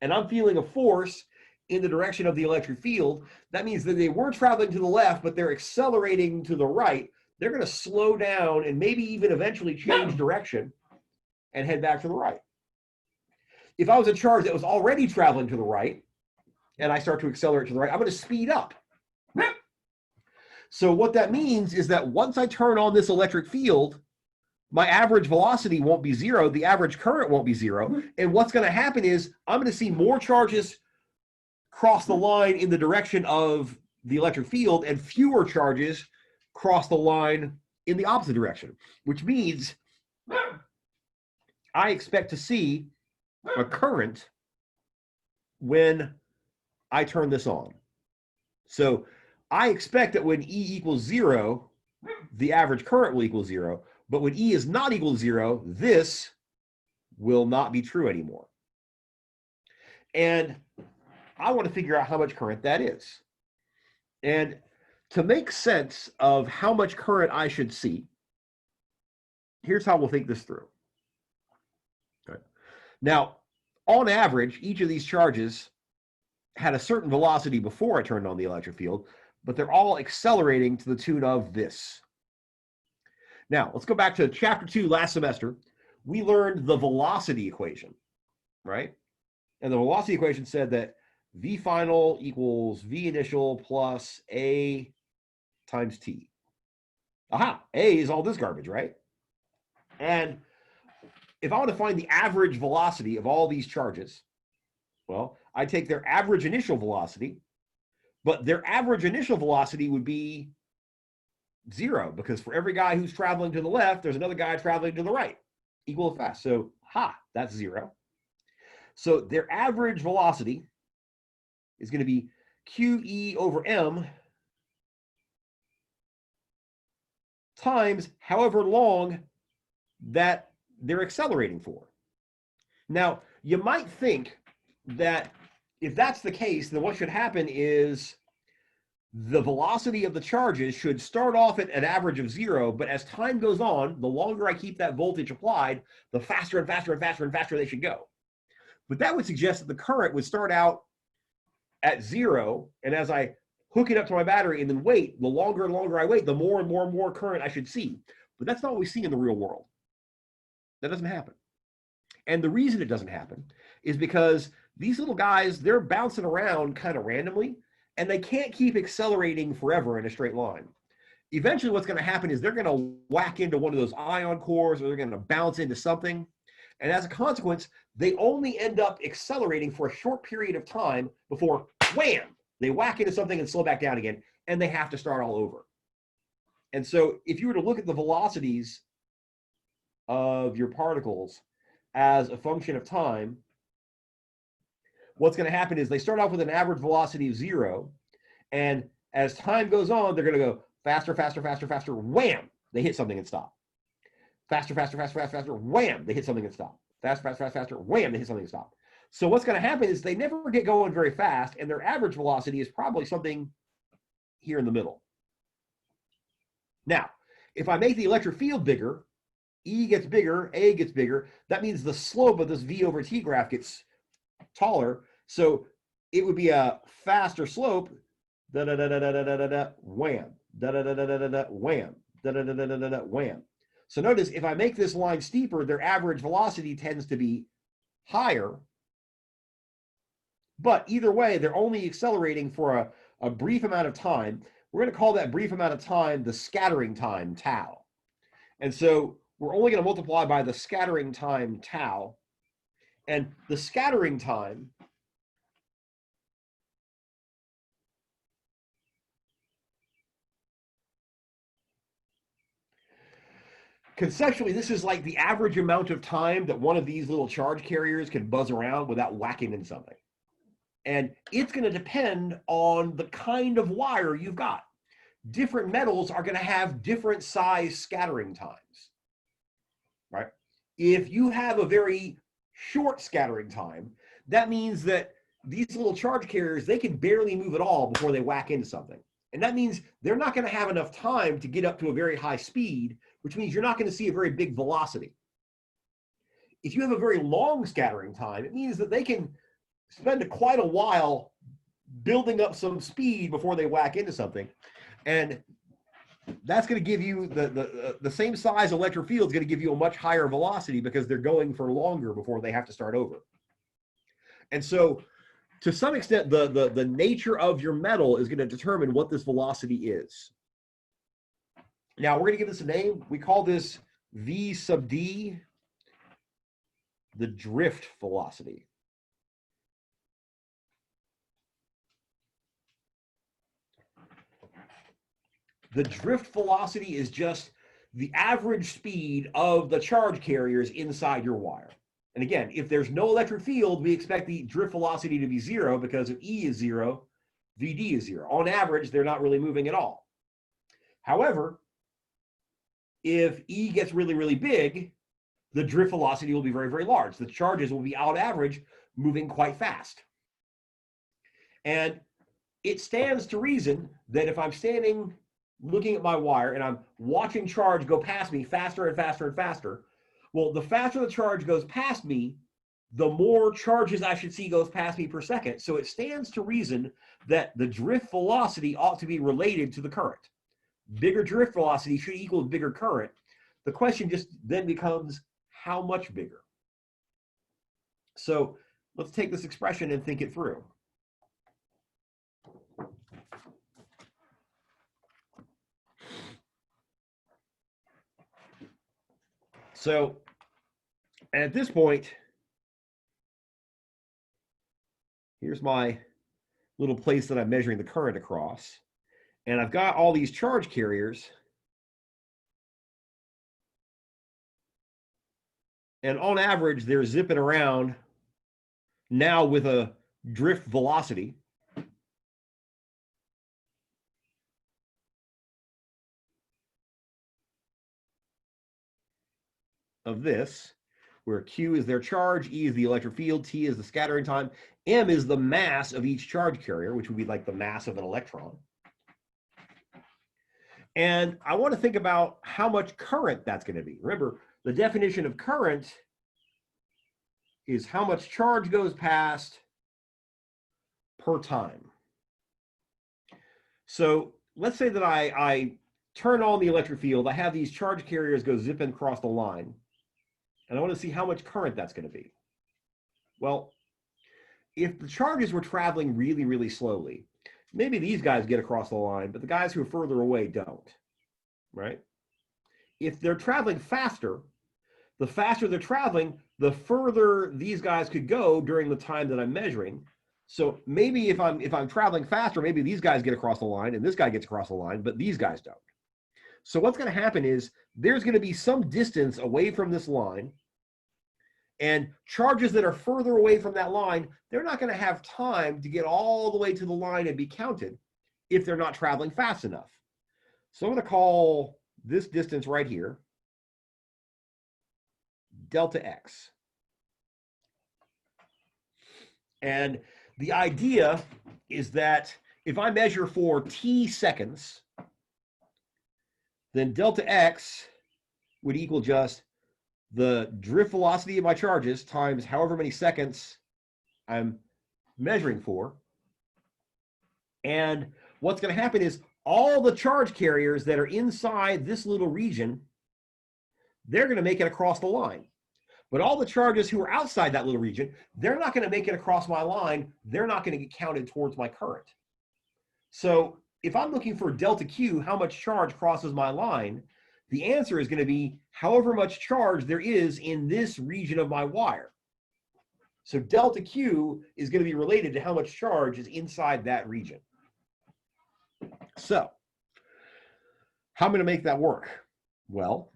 and I'm feeling a force in the direction of the electric field, that means that they were traveling to the left, but they're accelerating to the right. They're going to slow down and maybe even eventually change direction and head back to the right. If I was a charge that was already traveling to the right, and I start to accelerate to the right, I'm going to speed up. So what that means is that once I turn on this electric field, my average velocity won't be 0. The average current won't be 0. And what's going to happen is I'm going to see more charges cross the line in the direction of the electric field and fewer charges cross the line in the opposite direction, which means I expect to see a current when I turn this on. So I expect that when E equals 0, the average current will equal 0. But when E is not equal to 0, this will not be true anymore. And I want to figure out how much current that is. And to make sense of how much current I should see, here's how we'll think this through. Okay. Now, on average, each of these charges had a certain velocity before I turned on the electric field, but they're all accelerating to the tune of this. Now, let's go back to chapter 2 last semester. We learned the velocity equation, right? And the velocity equation said that V final equals V initial plus A times T. Aha, A is all this garbage, right? And if I want to find the average velocity of all these charges, well, I take their average initial velocity, but their average initial velocity would be 0, because for every guy who's traveling to the left, there's another guy traveling to the right, equal fast. So, that's 0. So their average velocity is going to be QE over M times however long that they're accelerating for. Now, you might think that if that's the case, then what should happen is the velocity of the charges should start off at an average of 0, but as time goes on, the longer I keep that voltage applied, the faster and faster and faster and faster they should go. But that would suggest that the current would start out at 0, and as I hook it up to my battery and then wait, the longer and longer I wait, the more and more and more current I should see. But that's not what we see in the real world. That doesn't happen. And the reason it doesn't happen is because these little guys, they're bouncing around kind of randomly, and they can't keep accelerating forever in a straight line. Eventually, what's going to happen is they're going to whack into one of those ion cores, or they're going to bounce into something. And as a consequence, they only end up accelerating for a short period of time before, wham, they whack into something and slow back down again, and they have to start all over. And so if you were to look at the velocities of your particles as a function of time, what's going to happen is they start off with an average velocity of 0, and as time goes on, they're going to go faster, faster, faster, faster, wham, they hit something and stop. Faster, faster, faster, faster, faster, wham, they hit something and stop. Faster, faster, faster, faster, wham, they hit something and stop. So what's going to happen is they never get going very fast, and their average velocity is probably something here in the middle. Now, if I make the electric field bigger, E gets bigger, A gets bigger, that means the slope of this V over T graph gets taller. So it would be a faster slope, da da da da da da da da, wham, da da da da da da, wham, da da da da da da, wham. So notice if I make this line steeper, their average velocity tends to be higher. But either way, they're only accelerating for a brief amount of time. We're going to call that brief amount of time the scattering time, tau. And so we're only going to multiply by the scattering time, tau. And the scattering time conceptually, this is like the average amount of time that one of these little charge carriers can buzz around without whacking into something. And it's going to depend on the kind of wire you've got. Different metals are going to have different size scattering times, right? If you have a very short scattering time, that means that these little charge carriers, they can barely move at all before they whack into something. And that means they're not going to have enough time to get up to a very high speed, which means you're not going to see a very big velocity. If you have a very long scattering time, it means that they can spend quite a while building up some speed before they whack into something. And that's going to give you the same size electric field is going to give you a much higher velocity because they're going for longer before they have to start over. And so to some extent, the nature of your metal is going to determine what this velocity is. Now we're going to give this a name. We call this V sub D, the drift velocity. The drift velocity is just the average speed of the charge carriers inside your wire. And again, if there's no electric field, we expect the drift velocity to be 0 because if E is 0, VD is 0. On average, they're not really moving at all. However, if E gets really, really big, the drift velocity will be very, very large. The charges will be, on average, moving quite fast. And it stands to reason that if I'm standing looking at my wire and I'm watching charge go past me faster and faster and faster, well, the faster the charge goes past me, the more charges I should see goes past me per second. So it stands to reason that the drift velocity ought to be related to the current. Bigger drift velocity should equal bigger current. The question just then becomes, how much bigger? So let's take this expression and think it through. So at this point, here's my little place that I'm measuring the current across. And I've got all these charge carriers. And on average, they're zipping around now with a drift velocity of this, where Q is their charge, E is the electric field, T is the scattering time, M is the mass of each charge carrier, which would be like the mass of an electron. And I want to think about how much current that's going to be. Remember, the definition of current is how much charge goes past per time. So let's say that I turn on the electric field. I have these charge carriers go zipping across the line. And I want to see how much current that's going to be. Well, if the charges were traveling really, really slowly, maybe these guys get across the line, but the guys who are further away don't, right? If they're traveling faster, the faster they're traveling, the further these guys could go during the time that I'm measuring. So maybe if I'm traveling faster, maybe these guys get across the line and this guy gets across the line, but these guys don't. So what's going to happen is there's going to be some distance away from this line, and charges that are further away from that line, they're not going to have time to get all the way to the line and be counted if they're not traveling fast enough. So I'm going to call this distance right here delta x. And the idea is that if I measure for t seconds, then delta x would equal just the drift velocity of my charges times however many seconds I'm measuring for. And what's going to happen is all the charge carriers that are inside this little region, they're going to make it across the line. But all the charges who are outside that little region, they're not going to make it across my line. They're not going to get counted towards my current. So if I'm looking for delta Q, how much charge crosses my line, the answer is going to be however much charge there is in this region of my wire. So delta Q is going to be related to how much charge is inside that region. So how am I going to make that work? Well,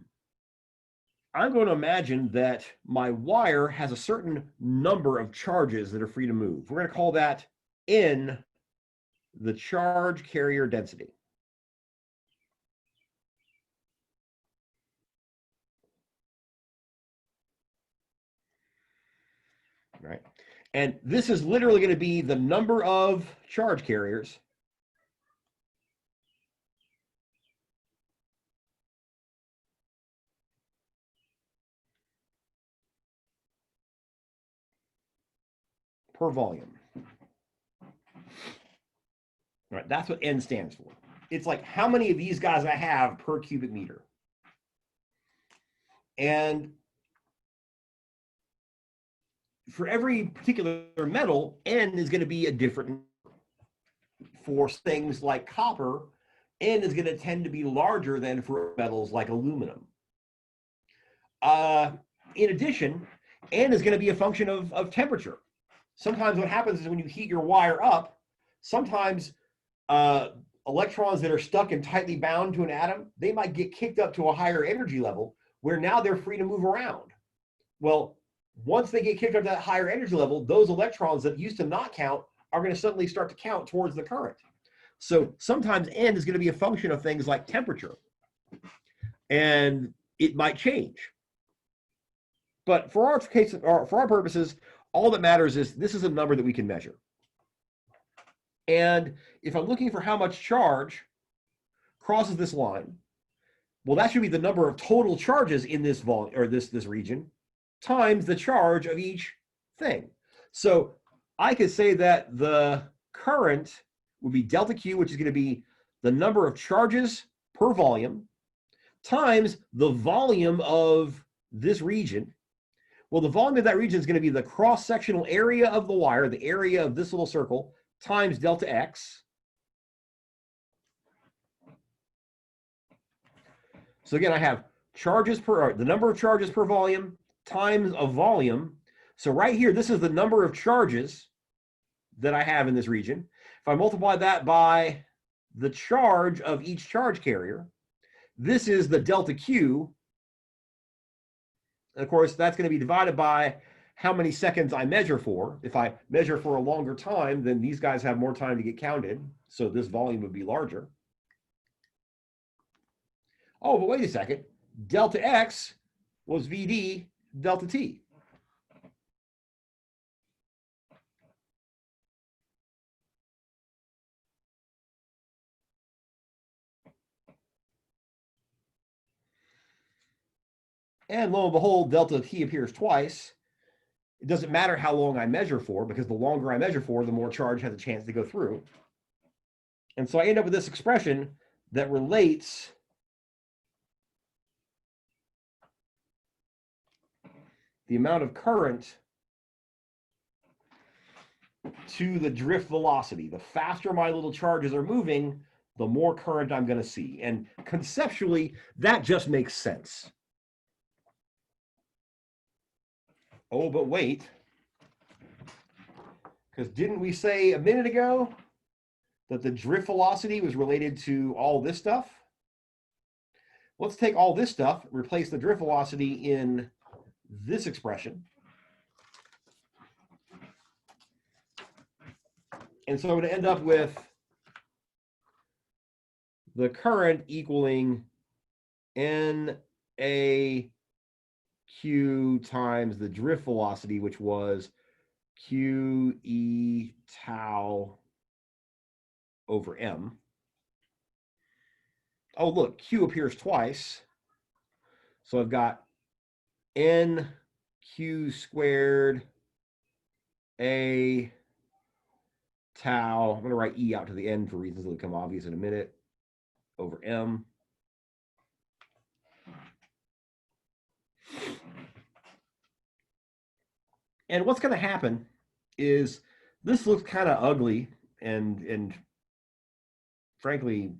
I'm going to imagine that my wire has a certain number of charges that are free to move. We're going to call that N, the charge carrier density. Right? And this is literally going to be the number of charge carriers per volume. Right? That's what N stands for. It's like how many of these guys I have per cubic meter. And for every particular metal, N is going to be a different. For things like copper, N is going to tend to be larger than for metals like aluminum. In addition, N is going to be a function of temperature. Sometimes what happens is when you heat your wire up, sometimes electrons that are stuck and tightly bound to an atom, they might get kicked up to a higher energy level where now they're free to move around. Well, once they get kicked up to that higher energy level, those electrons that used to not count are going to suddenly start to count towards the current. So sometimes N is going to be a function of things like temperature. And it might change. But for our case, or for our purposes, all that matters is this is a number that we can measure. And if I'm looking for how much charge crosses this line, well, that should be the number of total charges in this volume or this region times the charge of each thing. So I could say that the current would be delta Q, which is going to be the number of charges per volume times the volume of this region. Well, the volume of that region is going to be the cross-sectional area of the wire, the area of this little circle, times delta X. So again, I have charges per, the number of charges per volume times a volume. So right here, this is the number of charges that I have in this region. If I multiply that by the charge of each charge carrier, this is the delta Q. And of course, that's going to be divided by how many seconds I measure for. If I measure for a longer time, then these guys have more time to get counted. So this volume would be larger. Oh, but wait a second. Delta X was VD delta T. And lo and behold, delta T appears twice. It doesn't matter how long I measure for, because the longer I measure for, the more charge has a chance to go through. And so I end up with this expression that relates the amount of current to the drift velocity. The faster my little charges are moving, the more current I'm going to see. And conceptually, that just makes sense. Oh, but wait. Because didn't we say a minute ago that the drift velocity was related to all this stuff? Let's take all this stuff, replace the drift velocity in this expression. And so I'm going to end up with the current equaling NAQ times the drift velocity, which was QE tau over M. Oh, look, Q appears twice. So I've got NQ squared A tau. I'm going to write E out to the end for reasons that will become obvious in a minute, over M. And what's going to happen is this looks kind of ugly and frankly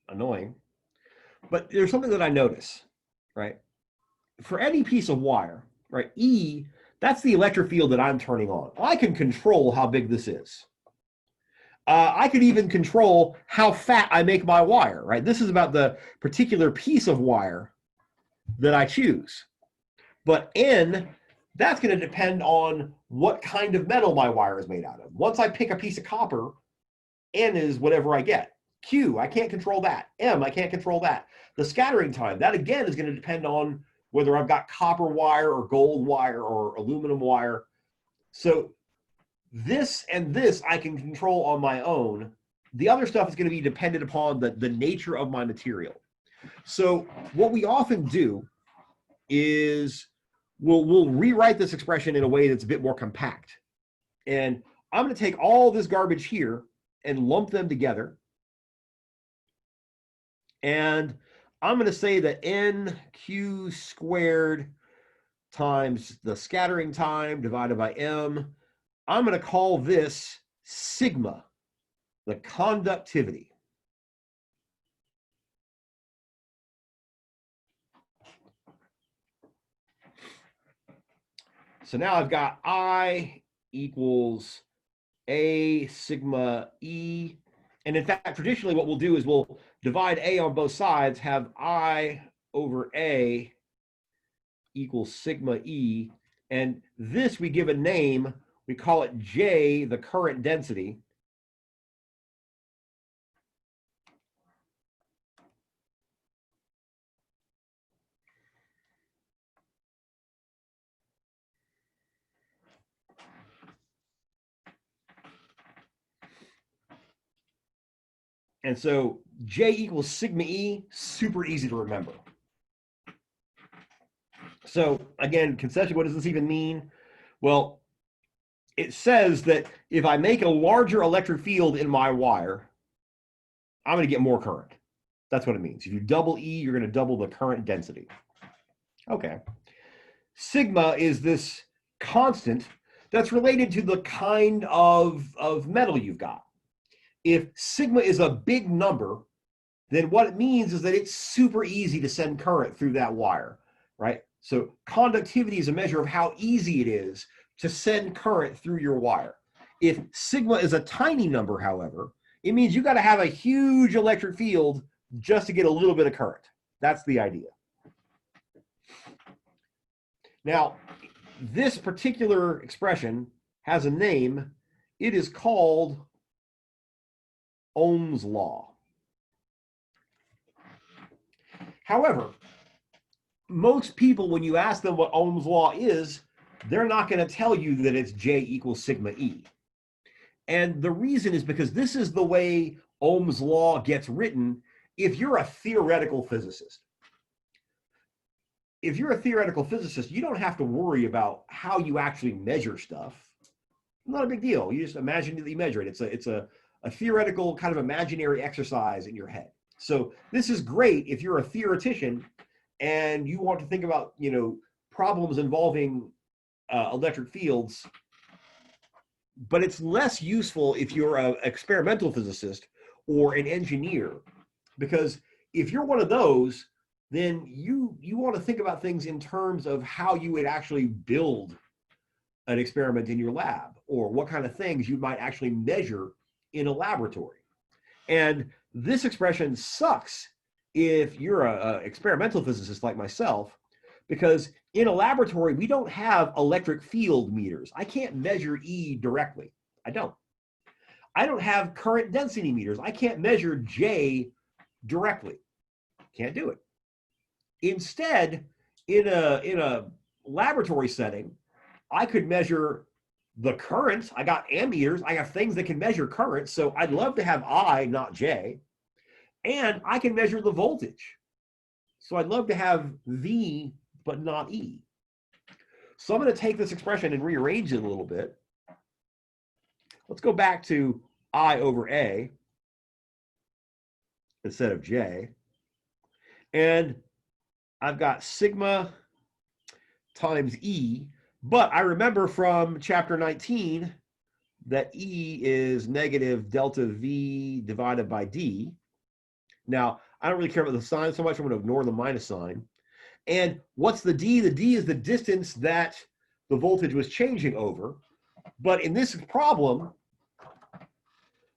annoying. But there's something that I notice, right? For any piece of wire, right, E, that's the electric field that I'm turning on. I can control how big this is. I could even control how fat I make my wire, right? This is about the particular piece of wire that I choose. But N, that's going to depend on what kind of metal my wire is made out of. Once I pick a piece of copper, N is whatever I get. Q, I can't control that. M, I can't control that. The scattering time, that again is going to depend on whether I've got copper wire or gold wire or aluminum wire. So this and this I can control on my own. The other stuff is going to be dependent upon the nature of my material. So what we often do is we'll rewrite this expression in a way that's a bit more compact. And I'm going to take all this garbage here and lump them together. And I'm going to say that NQ squared times the scattering time divided by M, I'm going to call this sigma, the conductivity. So now I've got I equals A sigma E. And in fact, traditionally what we'll do is we'll divide A on both sides, have I over A equals sigma E. And this we give a name. We call it J, the current density. And so J equals sigma E, super easy to remember. So again, conceptually, what does this even mean? Well, it says that if I make a larger electric field in my wire, I'm going to get more current. That's what it means. If you double E, you're going to double the current density. Okay. Sigma is this constant that's related to the kind of metal you've got. If sigma is a big number, then what it means is that it's super easy to send current through that wire, right? So conductivity is a measure of how easy it is to send current through your wire. If sigma is a tiny number, however, it means you got to have a huge electric field just to get a little bit of current. That's the idea. Now, this particular expression has a name. It is called Ohm's law. However, most people, when you ask them what Ohm's law is, they're not going to tell you that it's J equals sigma E. And the reason is because this is the way Ohm's law gets written if you're a theoretical physicist. If you're a theoretical physicist, you don't have to worry about how you actually measure stuff. Not a big deal. You just imagine that you measure it. It's a theoretical kind of imaginary exercise in your head. So this is great if you're a theoretician and you want to think about, problems involving electric fields, but it's less useful if you're an experimental physicist or an engineer, because if you're one of those, then you want to think about things in terms of how you would actually build an experiment in your lab, or what kind of things you might actually measure in a laboratory. And this expression sucks if you're an experimental physicist like myself, because in a laboratory, we don't have electric field meters. I can't measure E directly. I don't have current density meters. I can't measure J directly. Can't do it. Instead, in a laboratory setting, I could measure the current. I got ammeters. I have things that can measure current. So I'd love to have I, not J. And I can measure the voltage. So I'd love to have V, but not E. So I'm going to take this expression and rearrange it a little bit. Let's go back to I over A instead of J. And I've got sigma times E. But I remember from chapter 19 that E is negative delta V divided by D. Now, I don't really care about the sign so much. I'm going to ignore the minus sign. And what's the D? The D is the distance that the voltage was changing over. But in this problem,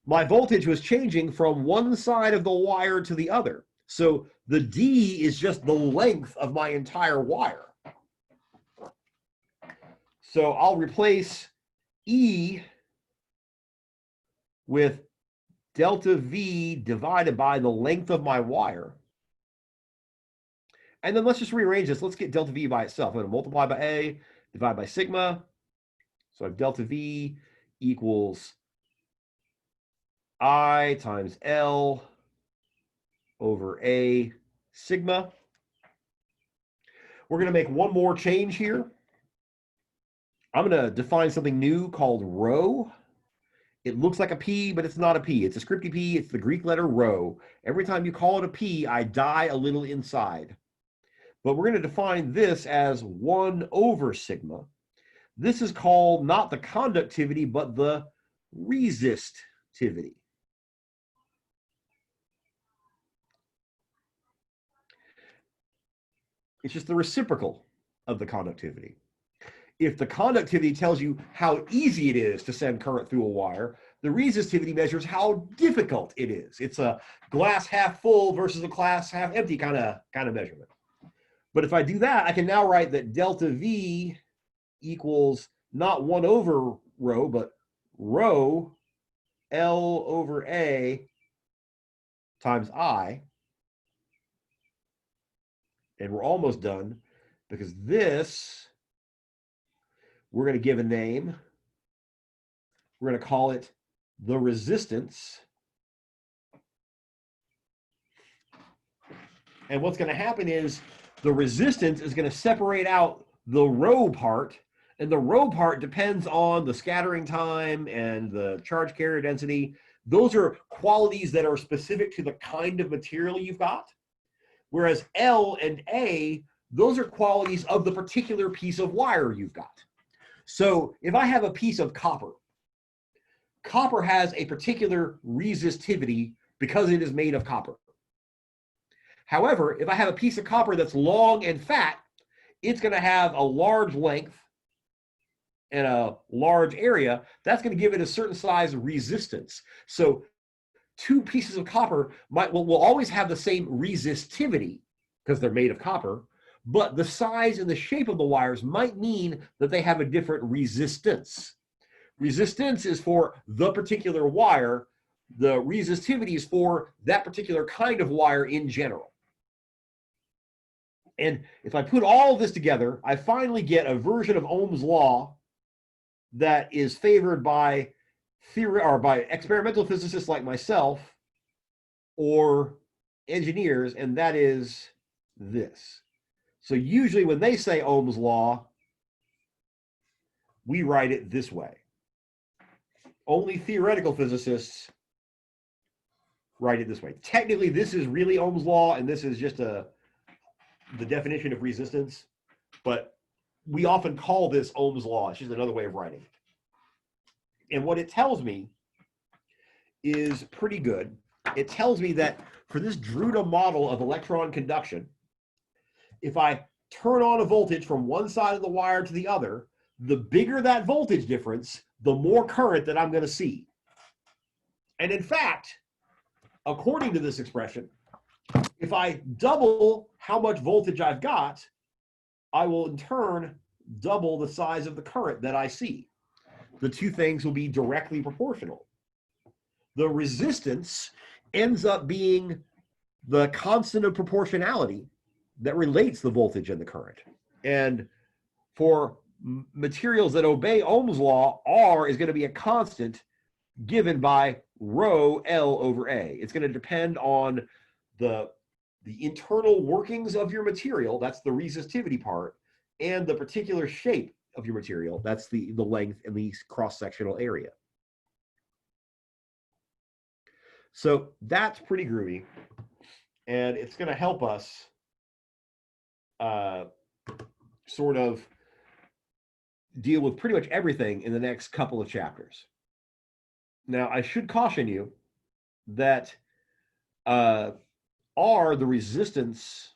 my voltage was changing from one side of the wire to the other. So the D is just the length of my entire wire. So I'll replace E with delta V divided by the length of my wire. And then let's just rearrange this. Let's get delta V by itself. I'm going to multiply by A, divide by sigma. So I have delta V equals I times L over A sigma. We're going to make one more change here. I'm going to define something new called rho. It looks like a P, but it's not a P. It's a scripty P. It's the Greek letter rho. Every time you call it a P, I die a little inside. But we're going to define this as 1 over sigma. This is called not the conductivity, but the resistivity. It's just the reciprocal of the conductivity. If the conductivity tells you how easy it is to send current through a wire, the resistivity measures how difficult it is. It's a glass half full versus a glass half empty kind of measurement. But if I do that, I can now write that delta V equals not 1 over rho, but rho L over A times I. And we're almost done, because this, we're going to give a name. We're going to call it the resistance And what's going to happen is the resistance is going to separate out the rho part, and the rho part depends on the scattering time and the charge carrier density. Those are qualities that are specific to the kind of material you've got. Whereas L and A, those are qualities of the particular piece of wire you've got. So if I have a piece of copper, copper has a particular resistivity because it is made of copper. However, if I have a piece of copper that's long and fat, it's going to have a large length and a large area. That's going to give it a certain size resistance. So two pieces of copper will always have the same resistivity because they're made of copper, but the size and the shape of the wires might mean that they have a different resistance. Resistance is for the particular wire. The resistivity is for that particular kind of wire in general. And if I put all of this together, I finally get a version of Ohm's law that is favored by theory or by experimental physicists like myself or engineers, and that is this. So usually when they say Ohm's law, we write it this way. Only theoretical physicists write it this way. Technically, this is really Ohm's law, and this is just the definition of resistance, but we often call this Ohm's law. It's just another way of writing it. And what it tells me is pretty good. It tells me that for this Drude model of electron conduction, if I turn on a voltage from one side of the wire to the other, the bigger that voltage difference, the more current that I'm going to see. And in fact, according to this expression, if I double how much voltage I've got, I will in turn double the size of the current that I see. The two things will be directly proportional. The resistance ends up being the constant of proportionality that relates the voltage and the current. And for materials that obey Ohm's law, R is going to be a constant given by rho L over A. It's going to depend on the internal workings of your material, that's the resistivity part, and the particular shape of your material, that's the length and the cross-sectional area. So that's pretty groovy, and it's going to help us sort of deal with pretty much everything in the next couple of chapters. Now, I should caution you that R, the resistance,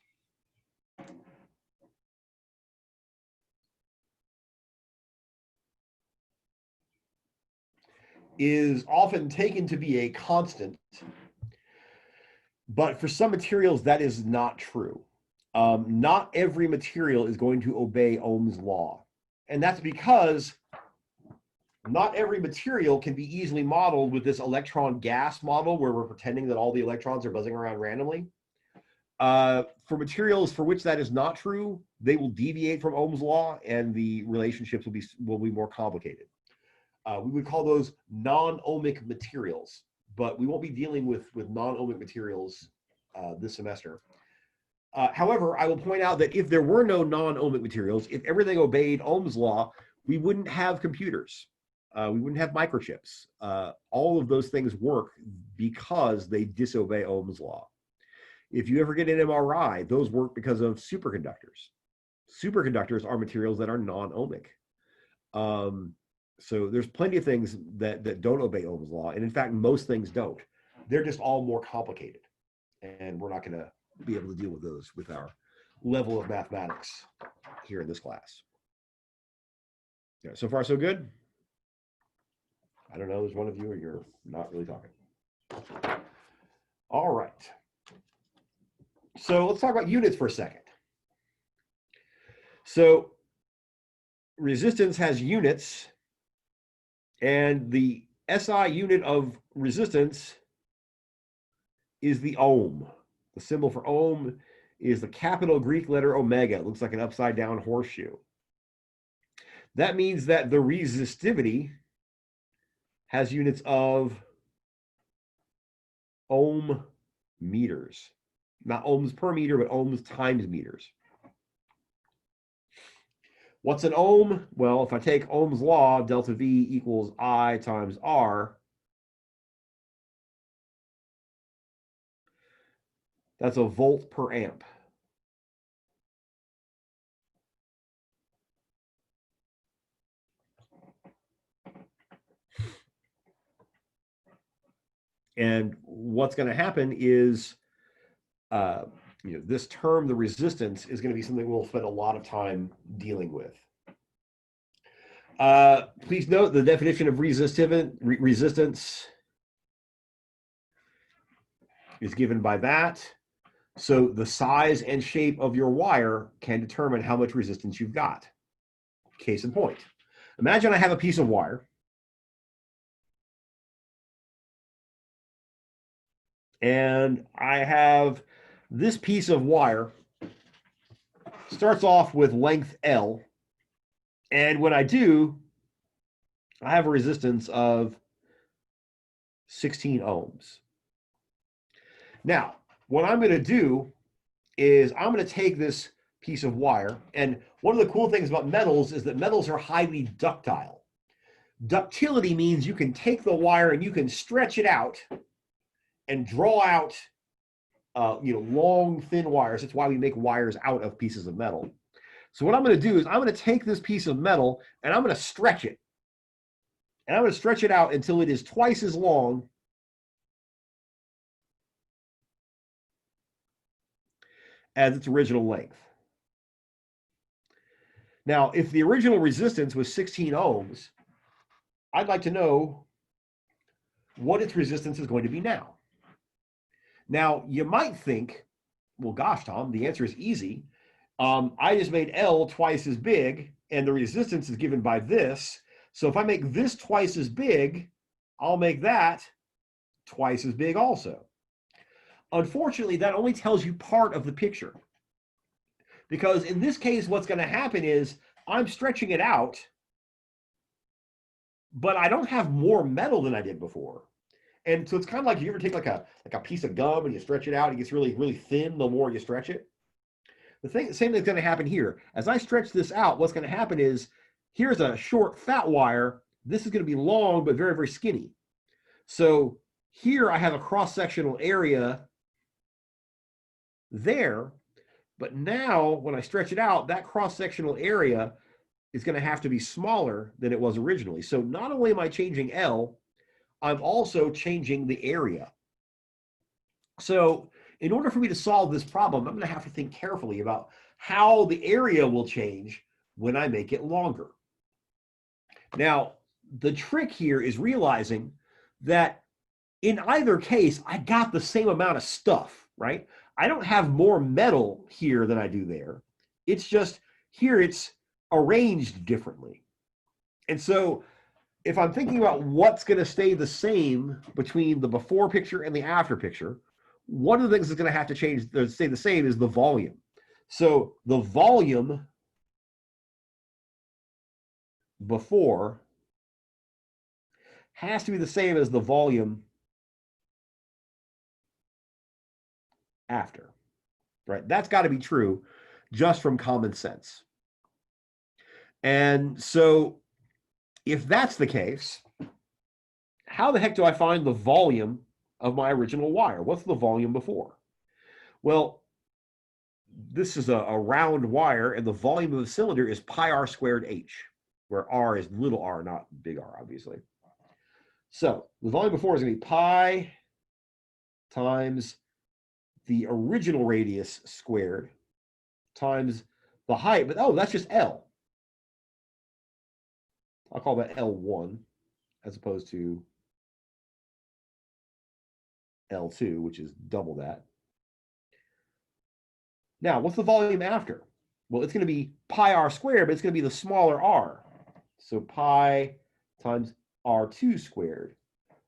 is often taken to be a constant, but for some materials that is not true. Not every material is going to obey Ohm's law, and that's because not every material can be easily modeled with this electron gas model where we're pretending that all the electrons are buzzing around randomly. For materials for which that is not true, they will deviate from Ohm's law, and the relationships will be more complicated. We would call those non-ohmic materials, but we won't be dealing with non-ohmic materials this semester. However, I will point out that if there were no non-ohmic materials, if everything obeyed Ohm's law, we wouldn't have computers. We wouldn't have microchips. All of those things work because they disobey Ohm's law. If you ever get an MRI, those work because of superconductors. Superconductors are materials that are non-ohmic. So there's plenty of things that don't obey Ohm's law. And in fact, most things don't. They're just all more complicated. And we're not going to be able to deal with those with our level of mathematics here in this class. Yeah, so far, so good? I don't know, there's one of you or you're not really talking. All right. So let's talk about units for a second. So resistance has units, and the SI unit of resistance is the ohm. The symbol for ohm is the capital Greek letter omega. It looks like an upside down horseshoe. That means that the resistivity has units of ohm meters. Not ohms per meter, but ohms times meters. What's an ohm? Well, if I take Ohm's law, delta V equals I times R, that's a volt per amp. And what's going to happen is, this term, the resistance, is going to be something we'll spend a lot of time dealing with. Please note the definition of resistance is given by that. So the size and shape of your wire can determine how much resistance you've got. Case in point. Imagine I have a piece of wire. And I have this piece of wire starts off with length L. And when I do, I have a resistance of 16 ohms. Now, what I'm going to do is I'm going to take this piece of wire, and one of the cool things about metals is that metals are highly ductile. Ductility means you can take the wire and you can stretch it out and draw out long, thin wires. That's why we make wires out of pieces of metal. So what I'm going to do is I'm going to take this piece of metal and I'm going to stretch it. And I'm going to stretch it out until it is twice as long as its original length. Now, if the original resistance was 16 ohms, I'd like to know what its resistance is going to be now. Now, you might think, well, gosh, Tom, the answer is easy. I just made L twice as big, and the resistance is given by this. So if I make this twice as big, I'll make that twice as big also. Unfortunately, that only tells you part of the picture. Because in this case, what's going to happen is I'm stretching it out, but I don't have more metal than I did before. And so it's kind of like, you ever take like a piece of gum and you stretch it out, it gets really, really thin the more you stretch it. The same thing's going to happen here. As I stretch this out, what's going to happen is, here's a short, fat wire. This is going to be long, but very, very skinny. So here I have a cross-sectional area there, but now when I stretch it out, that cross-sectional area is going to have to be smaller than it was originally. So not only am I changing L, I'm also changing the area. So in order for me to solve this problem, I'm going to have to think carefully about how the area will change when I make it longer. Now, the trick here is realizing that in either case, I got the same amount of stuff, right? I don't have more metal here than I do there. It's just here it's arranged differently. And so if I'm thinking about what's going to stay the same between the before picture and the after picture, one of the things that's going to have to change, stay the same, is the volume. So the volume before has to be the same as the volume after, right? That's got to be true just from common sense. And so if that's the case, how the heck do I find the volume of my original wire? What's the volume before? Well, this is a round wire, and the volume of the cylinder is pi r squared h, where r is little r, not big R, obviously. So the volume before is going to be pi times the original radius squared times the height, but oh, that's just L. I'll call that L1 as opposed to L2, which is double that. Now, what's the volume after? Well, it's going to be pi r squared, but it's going to be the smaller r. So pi times r2 squared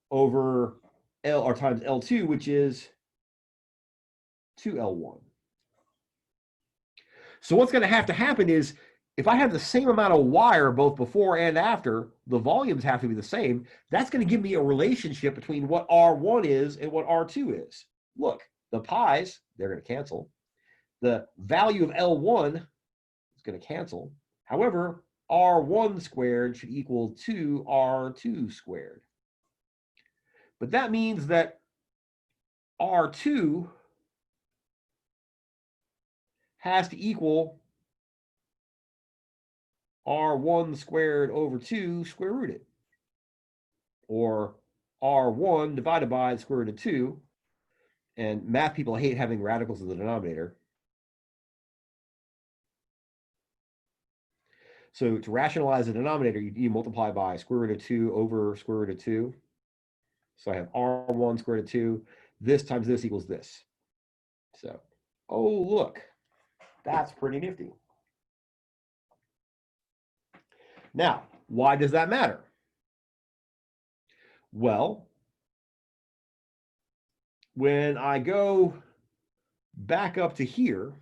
over L, or times L2, which is 2L1. So what's going to happen is, if I have the same amount of wire both before and after, the volumes have to be the same. That's going to give me a relationship between what R1 is and what R2 is. Look, The pi's, they're going to cancel. The value of L1 is going to cancel. However, R1 squared should equal 2R2 squared. But that means that R2 has to equal R1 squared over 2 square rooted, or R1 divided by the square root of 2. And math people hate having radicals in the denominator. So to rationalize the denominator, you multiply by square root of 2 over square root of 2. So I have R1 square root of 2. This times this equals this. So, oh, look, that's pretty nifty. Now, why does that matter? Well, when I go back up to here,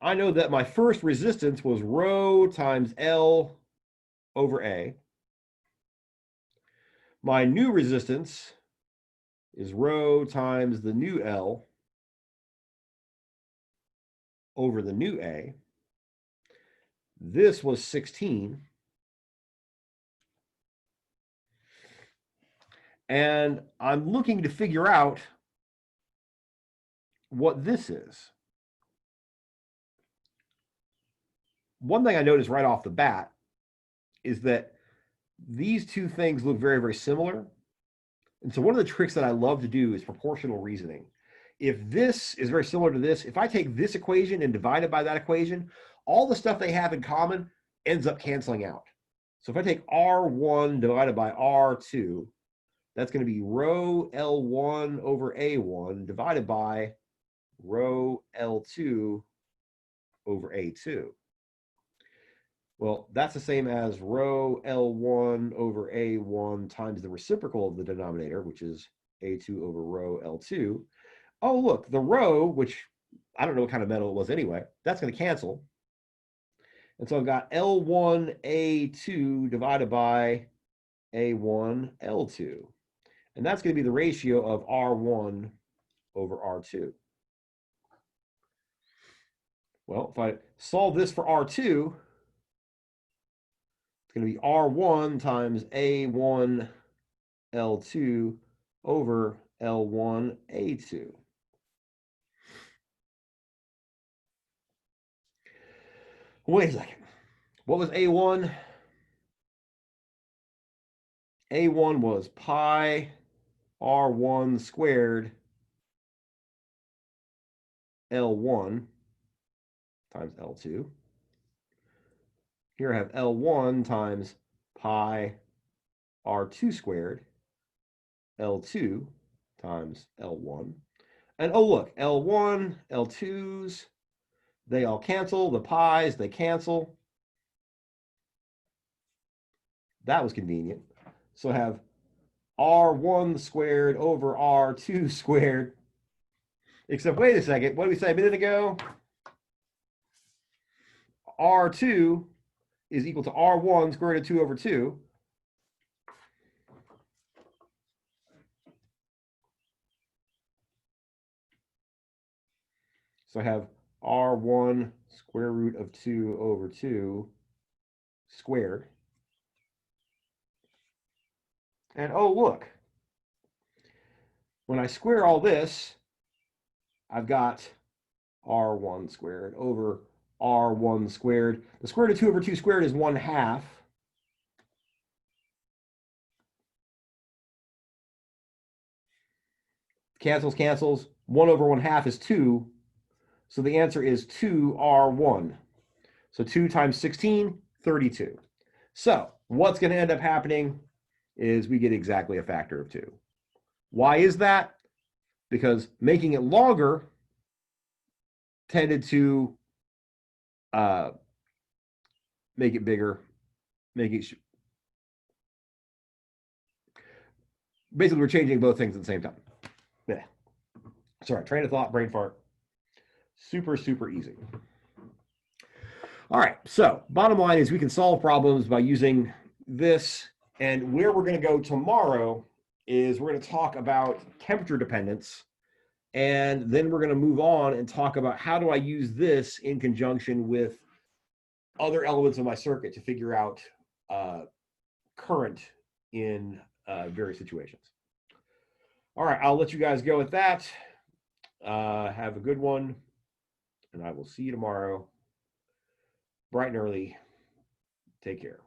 I know that my first resistance was rho times L over A. My new resistance is rho times the new L over the new A. This was 16. And I'm looking to figure out what this is. One thing I noticed right off the bat is that these two things look very, very similar. And so one of the tricks that I love to do is proportional reasoning. If this is very similar to this, if I take this equation and divide it by that equation, all the stuff they have in common ends up canceling out. So if I take R1 divided by R2, that's going to be rho L1 over A1 divided by rho L2 over A2. Well, that's the same as rho L1 over A1 times the reciprocal of the denominator, which is A2 over rho L2. Oh, look, the rho, which I don't know what kind of metal it was anyway, that's going to cancel. And so I've got L1 A2 divided by A1 L2. And that's going to be the ratio of R1 over R2. Well, if I solve this for R2, it's going to be R1 times A1 L2 over L1 A2. Wait a second. What was A1? A1 was pi R1 squared L1 times L2. Here I have L1 times pi R2 squared L2 times L1. And oh, look, L1, L2s, they all cancel. The pi's, they cancel. That was convenient. So I have R1 squared over R2 squared. Except, wait a second, what did we say a minute ago? R2 is equal to R1 square root of 2 over 2. So I have R1 square root of 2 over 2 squared. And oh, look, when I square all this, I've got R1 squared over R1 squared. The square root of 2 over 2 squared is 1/2. Cancels, cancels. 1 over 1/2 is 2. So the answer is 2R1. So 2 times 16, 32. So what's going to end up happening is we get exactly a factor of 2. Why is that? Because making it longer tended to make it bigger, basically we're changing both things at the same time. Yeah. Sorry, train of thought, brain fart. Super, super easy. All right, so bottom line is we can solve problems by using this, and where we're going to go tomorrow is we're going to talk about temperature dependence. And then we're going to move on and talk about how do I use this in conjunction with other elements of my circuit to figure out current in various situations. All right, I'll let you guys go with that. Have a good one, and I will see you tomorrow, bright and early. Take care.